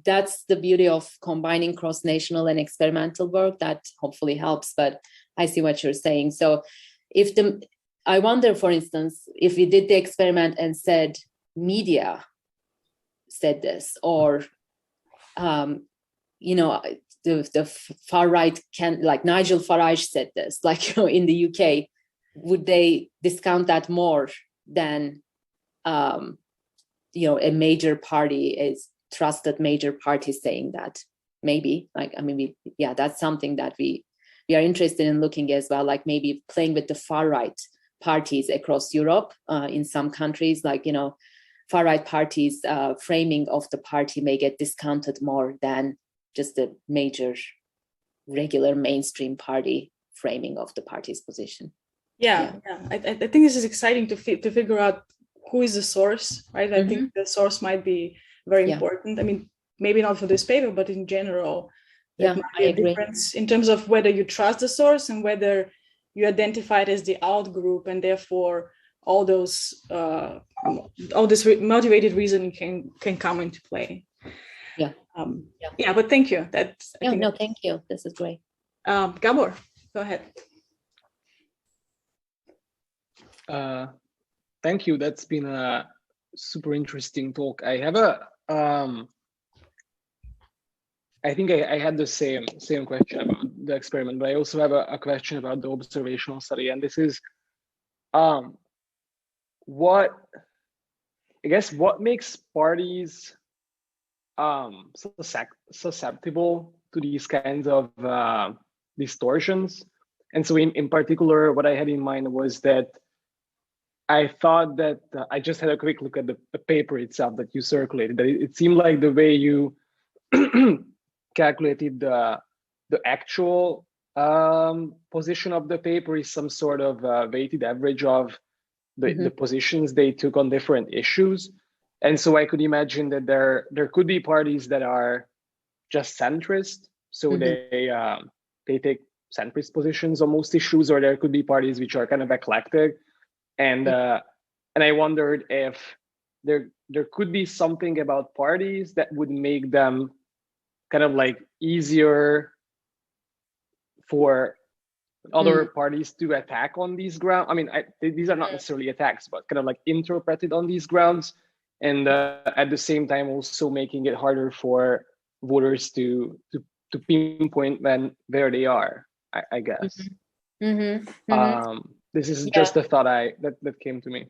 that's the beauty of combining cross-national and experimental work. That hopefully helps. But I see what you're saying. So, I wonder, for instance, if we did the experiment and said media said this, or the far right like Nigel Farage said this, like in the UK, would they discount that more than a major party is trusted major party saying that? Maybe, that's something that we are interested in looking as well, like maybe playing with the far right parties across Europe. In some countries, like, far right parties framing of the party may get discounted more than just the major regular mainstream party framing of the party's position. I think this is exciting to figure out who is the source, right? I think the source might be very important. I mean, maybe not for this paper, but in general, there might be a difference in terms of whether you trust the source and whether you identify it as the out group, and therefore all this motivated reasoning can come into play. But thank you. Thank you. This is great. Gabor, go ahead. Thank you. That's been a super interesting talk. I have I think I had the same question about the experiment, but I also have a question about the observational study. And this is, what makes parties susceptible to these kinds of distortions? And so in particular, what I had in mind was that I thought that I just had a quick look at the paper itself that you circulated, that it seemed like the way you calculated the actual position of the paper is some sort of weighted average of the positions they took on different issues. And so I could imagine that there could be parties that are just centrist, so they take centrist positions on most issues, or there could be parties which are kind of eclectic. And I wondered if there could be something about parties that would make them kind of like easier for other parties to attack on these grounds. I mean, these are not necessarily attacks, but kind of like interpreted on these grounds, and at the same time also making it harder for voters to pinpoint where they are. I guess. This is just a thought that came to me.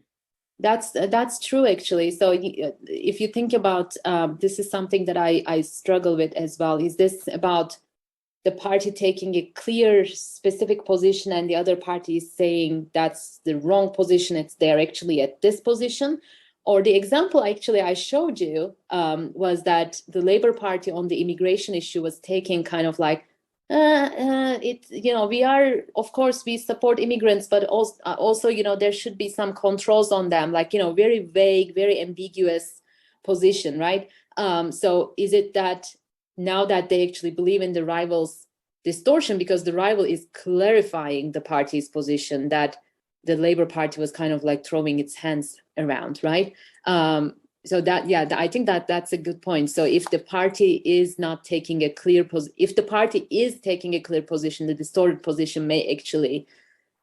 That's true, actually. So if you think about this is something that I struggle with as well. Is this about the party taking a clear, specific position and the other party is saying that's the wrong position, they're actually at this position? Or the example actually I showed you was that the Labour Party on the immigration issue was taking kind of like, we are, of course, we support immigrants, but also, there should be some controls on them, like, very vague, very ambiguous position, right? So is it that now that they actually believe in the rival's distortion, because the rival is clarifying the party's position, that the Labour Party was kind of like throwing its hands around, right? So that, I think that's a good point. So if the party is not taking a clear position, if the party is taking a clear position, the distorted position may actually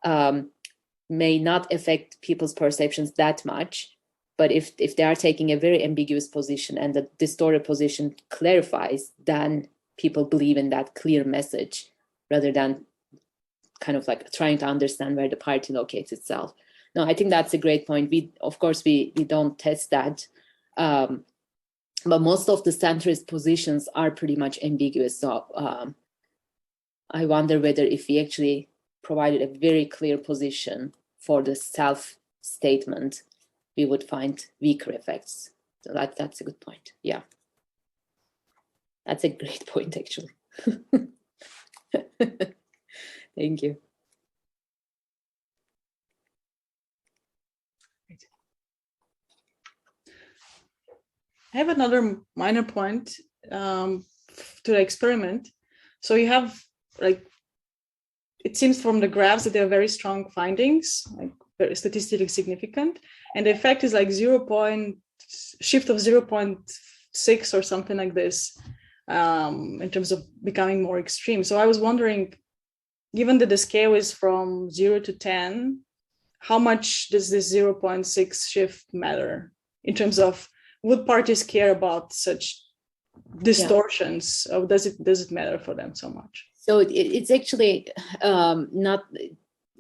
may not affect people's perceptions that much. But if they are taking a very ambiguous position and the distorted position clarifies, then people believe in that clear message rather than kind of like trying to understand where the party locates itself. No, I think that's a great point. Of course, we don't test that. But most of the centrist positions are pretty much ambiguous. So I wonder whether if we actually provided a very clear position for the self-statement, we would find weaker effects. So that's a good point. Yeah. That's a great point, actually. Thank you. I have another minor point to the experiment. So you have, like, it seems from the graphs that there are very strong findings, like very statistically significant, and the effect is like shift of 0.6 or something like this in terms of becoming more extreme. So I was wondering, given that the scale is from 0 to 10, how much does this 0.6 shift matter in terms of, would parties care about such distortions? Or does it matter for them so much? So it's actually not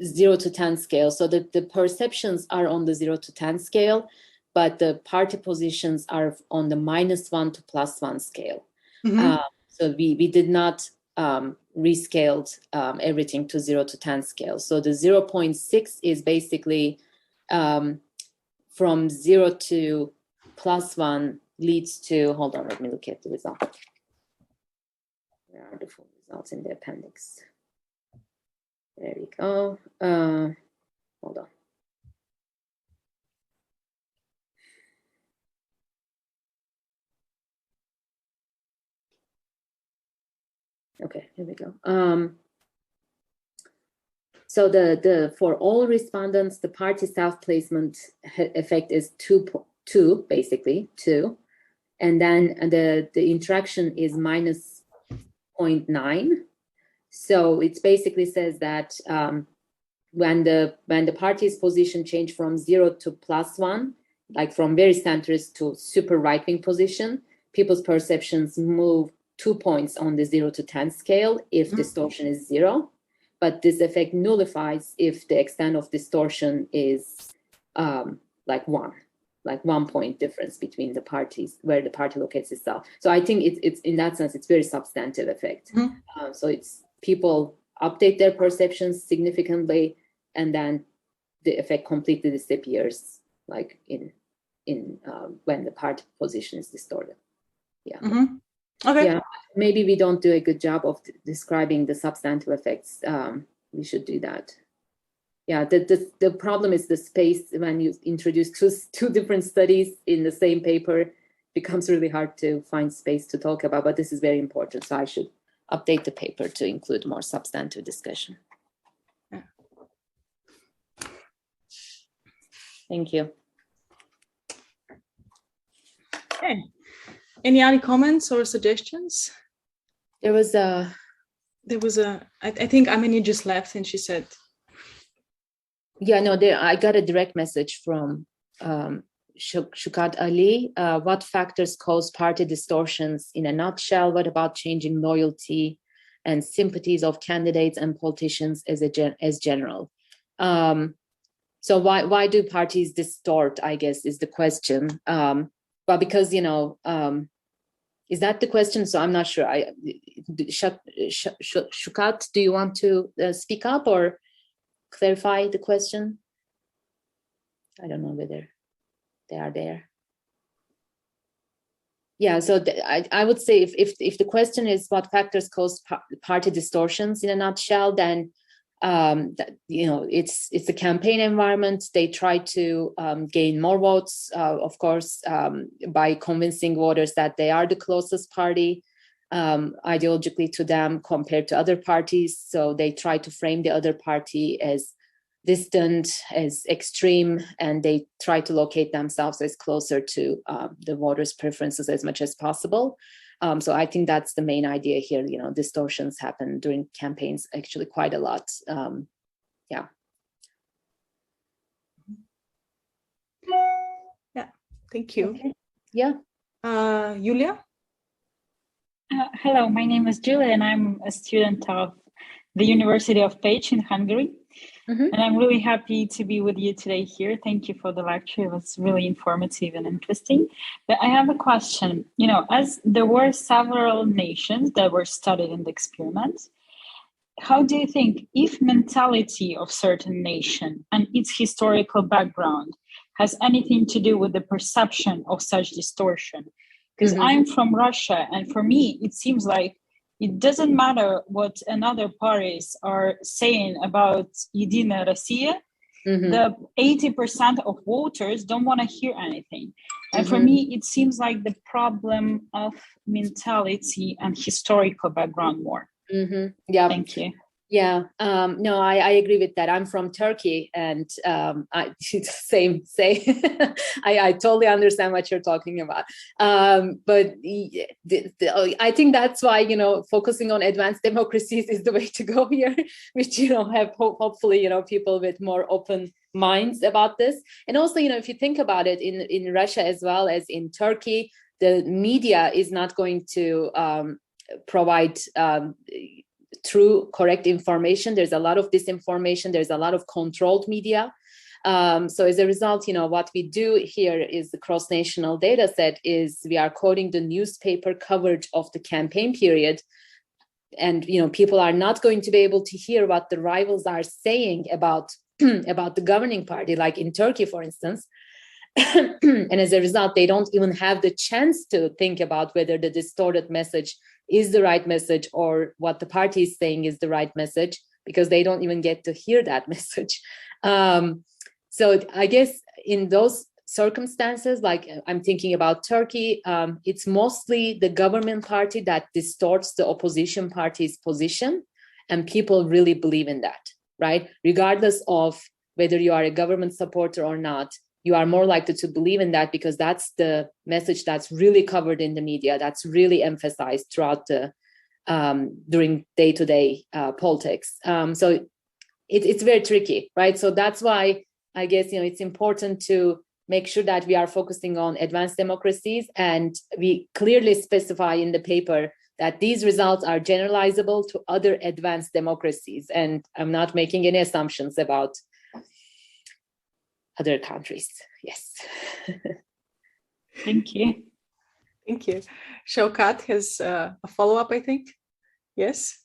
0 to 10 scale. So the perceptions are on the 0 to 10 scale, but the party positions are on the -1 to +1 scale. So we did not rescaled everything to 0 to 10 scale. So the 0.6 is basically from 0 to +1 leads to, hold on, let me look at the result. Where are the full results in the appendix? There we go. Hold on. Okay, here we go. So the for all respondents, the party self-placement effect is 2, basically 2, and then the interaction is -0.9. So it basically says that when the party's position changed from 0 to +1, like from very centrist to super right-wing position, people's perceptions move 2 points on the 0 to 10 scale if distortion is 0, but this effect nullifies if the extent of distortion is like 1. Like 1 point difference between the parties where the party locates itself. So I think it's in that sense, it's very substantive effect. So it's people update their perceptions significantly, and then the effect completely disappears, like in when the party position is distorted. Yeah. Okay. Yeah. Maybe we don't do a good job of describing the substantive effects. We should do that. Yeah, the problem is the space. When you introduce two different studies in the same paper, it becomes really hard to find space to talk about, but this is very important. So I should update the paper to include more substantive discussion. Yeah. Thank you. Okay. Any other comments or suggestions? There was there was I think Amini just left and she said. Yeah, no, I got a direct message from Shukat Ali. What factors cause party distortions in a nutshell? What about changing loyalty and sympathies of candidates and politicians as general? So why do parties distort, I guess, is the question. Well, because, is that the question? So I'm not sure. Shukat, do you want to speak up or clarify the question? I don't know whether they are there. Yeah, so I would say if the question is what factors cause party distortions in a nutshell, then it's the campaign environment. They try to gain more votes, of course, by convincing voters that they are the closest party ideologically to them compared to other parties. So they try to frame the other party as distant, as extreme, and they try to locate themselves as closer to the voters' preferences as much as possible. So I think that's the main idea here. Distortions happen during campaigns actually quite a lot. Yeah. Yeah, thank you. Okay. Yeah. Julia? Hello, my name is Julia and I'm a student of the University of Pécs in Hungary. Mm-hmm. And I'm really happy to be with you today here. Thank you for the lecture. It was really informative and interesting. But I have a question. As there were several nations that were studied in the experiment, how do you think if mentality of certain nation and its historical background has anything to do with the perception of such distortion? Because I'm from Russia, and for me, it seems like it doesn't matter what another parties are saying about Единая Россия. The 80% of voters don't want to hear anything. And for me, it seems like the problem of mentality and historical background more. Yeah. Thank you. Yeah, no, I agree with that. I'm from Turkey, and same. I totally understand what you're talking about. But I think that's why focusing on advanced democracies is the way to go here, which have hopefully people with more open minds about this. And also if you think about it, in Russia as well as in Turkey, the media is not going to provide true, correct information. There's a lot of disinformation. There's a lot of controlled media. So as a result, what we do here is the cross-national data set is we are quoting the newspaper coverage of the campaign period. And, people are not going to be able to hear what the rivals are saying about the governing party, like in Turkey, for instance. And as a result, they don't even have the chance to think about whether the distorted message is the right message or what the party is saying is the right message, because they don't even get to hear that message. So I guess in those circumstances, like I'm thinking about Turkey, it's mostly the government party that distorts the opposition party's position, and people really believe in that, right? Regardless of whether you are a government supporter or not, you are more likely to believe in that because that's the message that's really covered in the media, that's really emphasized throughout the during day-to-day politics. So it's very tricky, right? So that's why I guess it's important to make sure that we are focusing on advanced democracies, and we clearly specify in the paper that these results are generalizable to other advanced democracies. And I'm not making any assumptions about other countries. Yes. Thank you. Thank you. Shaukat has a follow-up, I think. Yes.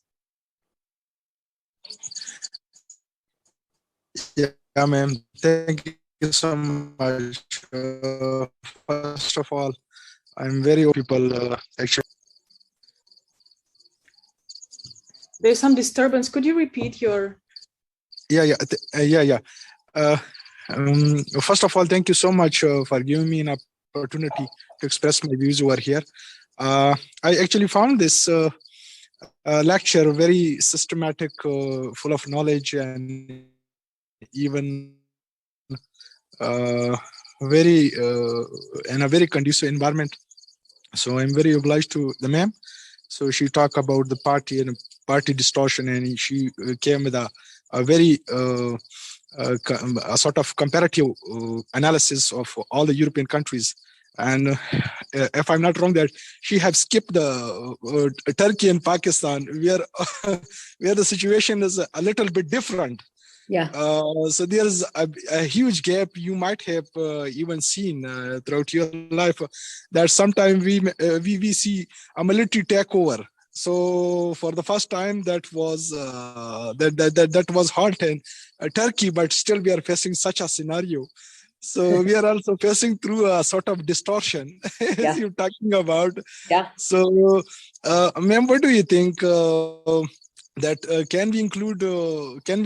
Yeah, ma'am. Thank you so much. First of all, I'm very people actually. There's some disturbance. Could you repeat your? Yeah. First of all, thank you so much for giving me an opportunity to express my views over here. I actually found this lecture very systematic, full of knowledge, and even very in a very conducive environment. So I'm very obliged to the ma'am. So she talked about the party and Party Distortion, and she came with a very a sort of comparative analysis of all the European countries. And if I'm not wrong, that she have skipped the Turkey and Pakistan, where the situation is a little bit different. Yeah. So there's a huge gap. You might have even seen throughout your life that sometimes we see a military takeover. So for the first time, that was that was hard in Turkey, but still we are facing such a scenario. So we are also passing through a sort of distortion, as you're talking about. Yeah. So, ma'am, what do you think that can we include? Can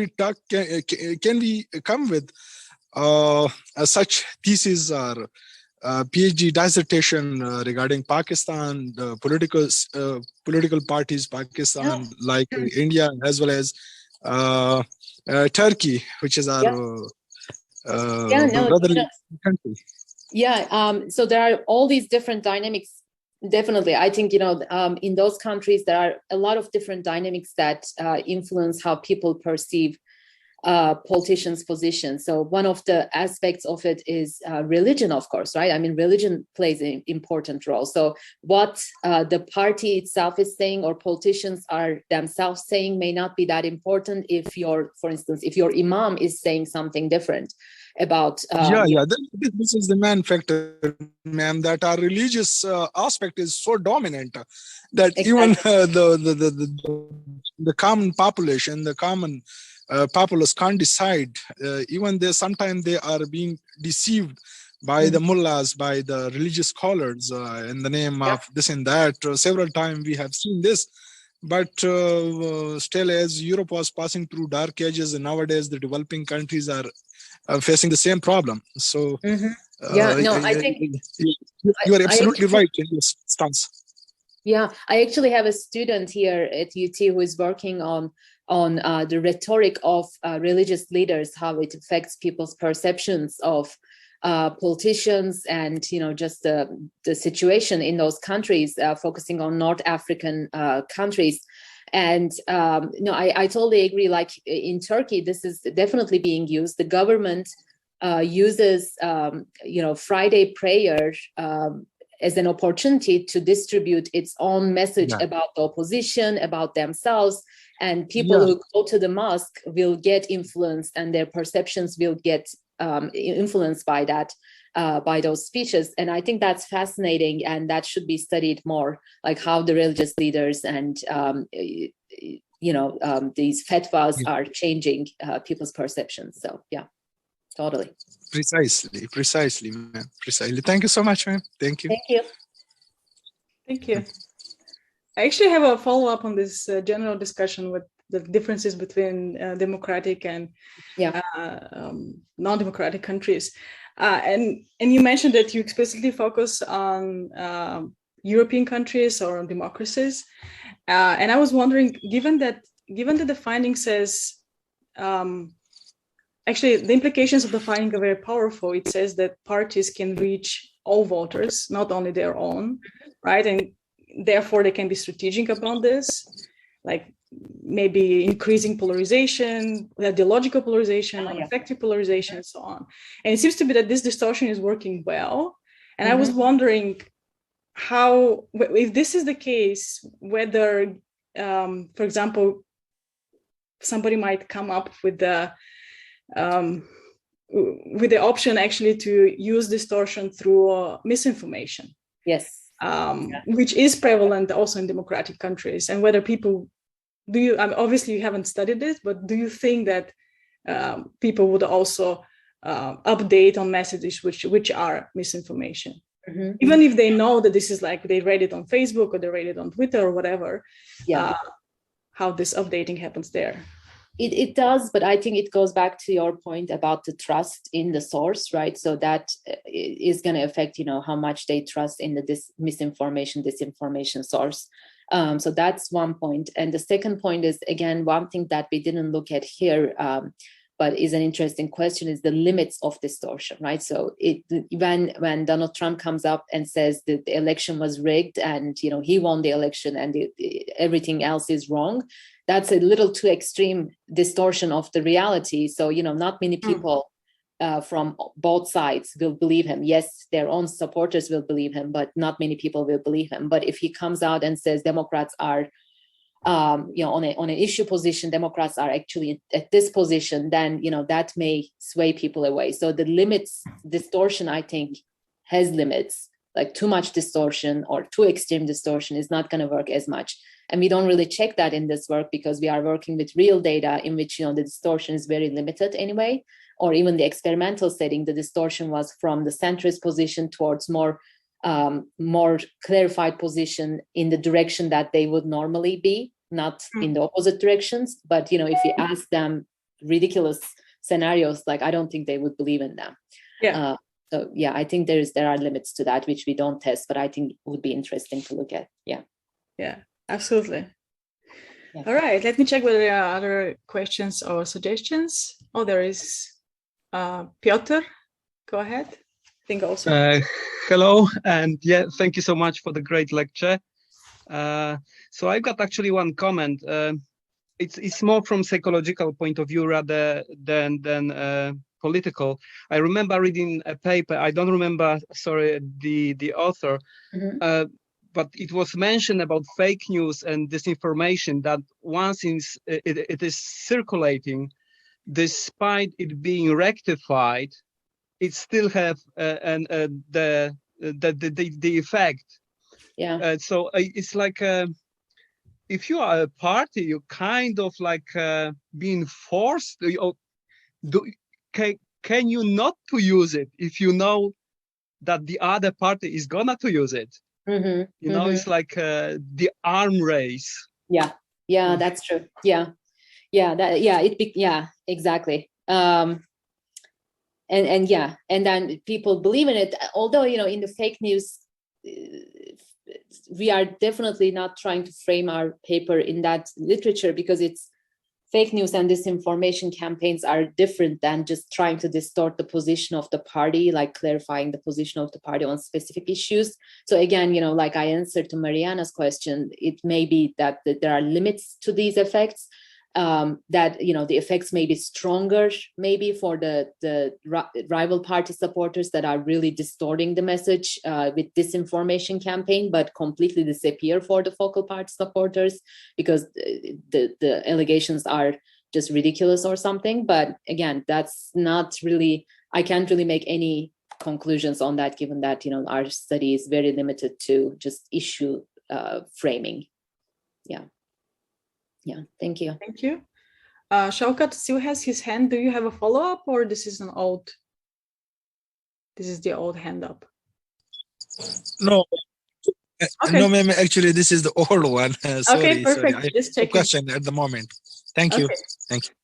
we come with such thesis or PhD dissertation regarding Pakistan, the political parties, Pakistan, like India, as well as Turkey, which is our brotherly country. So there are all these different dynamics. Definitely, I think, in those countries there are a lot of different dynamics that influence how people perceive politicians' positions. So one of the aspects of it is religion, of course, right? I mean, religion plays an important role. So what the party itself is saying or politicians are themselves saying may not be that important if for instance, if your imam is saying something different about this is the main factor, ma'am, that our religious aspect is so dominant that even the common population, the common populace can't decide. Even they sometimes they are being deceived by the mullahs, by the religious scholars in the name of this and that. Several times we have seen this. But still, as Europe was passing through dark ages, and nowadays the developing countries are facing the same problem. So, I think you are absolutely right in your stance. Yeah, I actually have a student here at UT who is working on the rhetoric of religious leaders, how it affects people's perceptions of politicians, and just the situation in those countries, focusing on North African countries. And I totally agree. Like in Turkey, this is definitely being used. The government uses Friday prayer as an opportunity to distribute its own message about the opposition, about themselves. And people who go to the mosque will get influenced, and their perceptions will get influenced by that, by those speeches. And I think that's fascinating, and that should be studied more, like how the religious leaders and these fatwas are changing people's perceptions. So totally. Precisely, ma'am. Precisely. Thank you so much, ma'am. Thank you. Thank you. I actually have a follow-up on this general discussion with the differences between democratic and non-democratic countries. And you mentioned that you explicitly focus on European countries or on democracies. And I was wondering, given that the finding says, actually, the implications of the finding are very powerful. It says that parties can reach all voters, not only their own, right? And therefore, they can be strategic about this, like maybe increasing polarization, ideological polarization, unaffected polarization, and so on. And it seems to be that this distortion is working well. And I was wondering how, if this is the case, whether, for example, somebody might come up with the option actually to use distortion through misinformation. Yes. Which is prevalent also in democratic countries, and whether people obviously you haven't studied this, but do you think that people would also update on messages which are misinformation, even if they know that this is, like, they read it on Facebook or they read it on Twitter or whatever? How this updating happens there? It does, but I think it goes back to your point about the trust in the source, right? So that is going to affect, how much they trust in the disinformation source. So that's one point. And the second point is, again, one thing that we didn't look at here, but is an interesting question, is the limits of distortion, right? So when Donald Trump comes up and says that the election was rigged and he won the election and everything else is wrong, that's a little too extreme distortion of the reality. So not many people from both sides will believe him. Yes, their own supporters will believe him, but not many people will believe him. But if he comes out and says Democrats are on an issue position, Democrats are actually at this position, then that may sway people away. So the limits distortion, I think, has limits. Like too much distortion or too extreme distortion is not going to work as much. And we don't really check that in this work because we are working with real data in which the distortion is very limited anyway. Or even the experimental setting, the distortion was from the centrist position towards more clarified position in the direction that they would normally be, not in the opposite directions. But if you ask them ridiculous scenarios, like I don't think they would believe in them. Yeah. So yeah, I think there are limits to that which we don't test, but I think it would be interesting to look at. Yeah. Yeah, absolutely. Yeah. All right, let me check whether there are other questions or suggestions. Oh, there is Piotr. Go ahead. I think also. Hello, and yeah, thank you so much for the great lecture. So I've got actually one comment. It's more from psychological point of view rather than political. I remember reading a paper. I don't remember, sorry, the author, but it was mentioned about fake news and disinformation that once it is circulating, despite it being rectified, it still have the effect. Yeah. So it's like if you are a party, you kind of like being forced. Can you not to use it if you know that the other party is gonna to use it? It's like the arm race. Yeah, that's true. Yeah, exactly. And then people believe in it. Although in the fake news, we are definitely not trying to frame our paper in that literature because it's fake news and disinformation campaigns are different than just trying to distort the position of the party, like clarifying the position of the party on specific issues. So again, like I answered to Mariana's question, it may be that there are limits to these effects, that the effects may be stronger maybe for the rival party supporters that are really distorting the message with disinformation campaign, but completely disappear for the focal party supporters because the allegations are just ridiculous or something. But again, that's not really, I can't really make any conclusions on that, given that our study is very limited to just issue framing. Yeah, thank you. Thank you. Shaukat still has his hand. Do you have a follow-up, or this is the old hand up? No. Okay. No, ma'am. Actually, this is the old one. Sorry, okay, perfect. Sorry. Just I have a checking. question at the moment. Thank you. Thank you.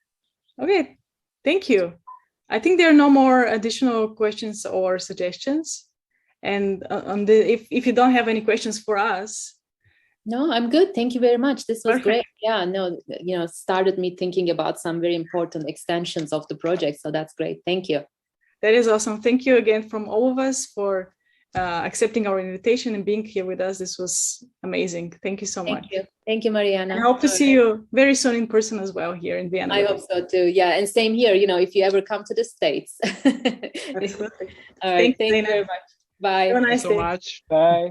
Okay, thank you. I think there are no more additional questions or suggestions. And if you don't have any questions for us. No, I'm good. Thank you very much. This was Perfect. great. Yeah, no, started me thinking about some very important extensions of the project. So that's great. Thank you. That is awesome. Thank you again from all of us for accepting our invitation and being here with us. This was amazing. Thank you so much. Thank you, Mariana. I hope to see you very soon in person as well here in Vienna. I hope so too. Yeah, and same here. If you ever come to the States. Absolutely. All right. Thank you very much. Bye. Have a nice Thank you so day. much. Bye.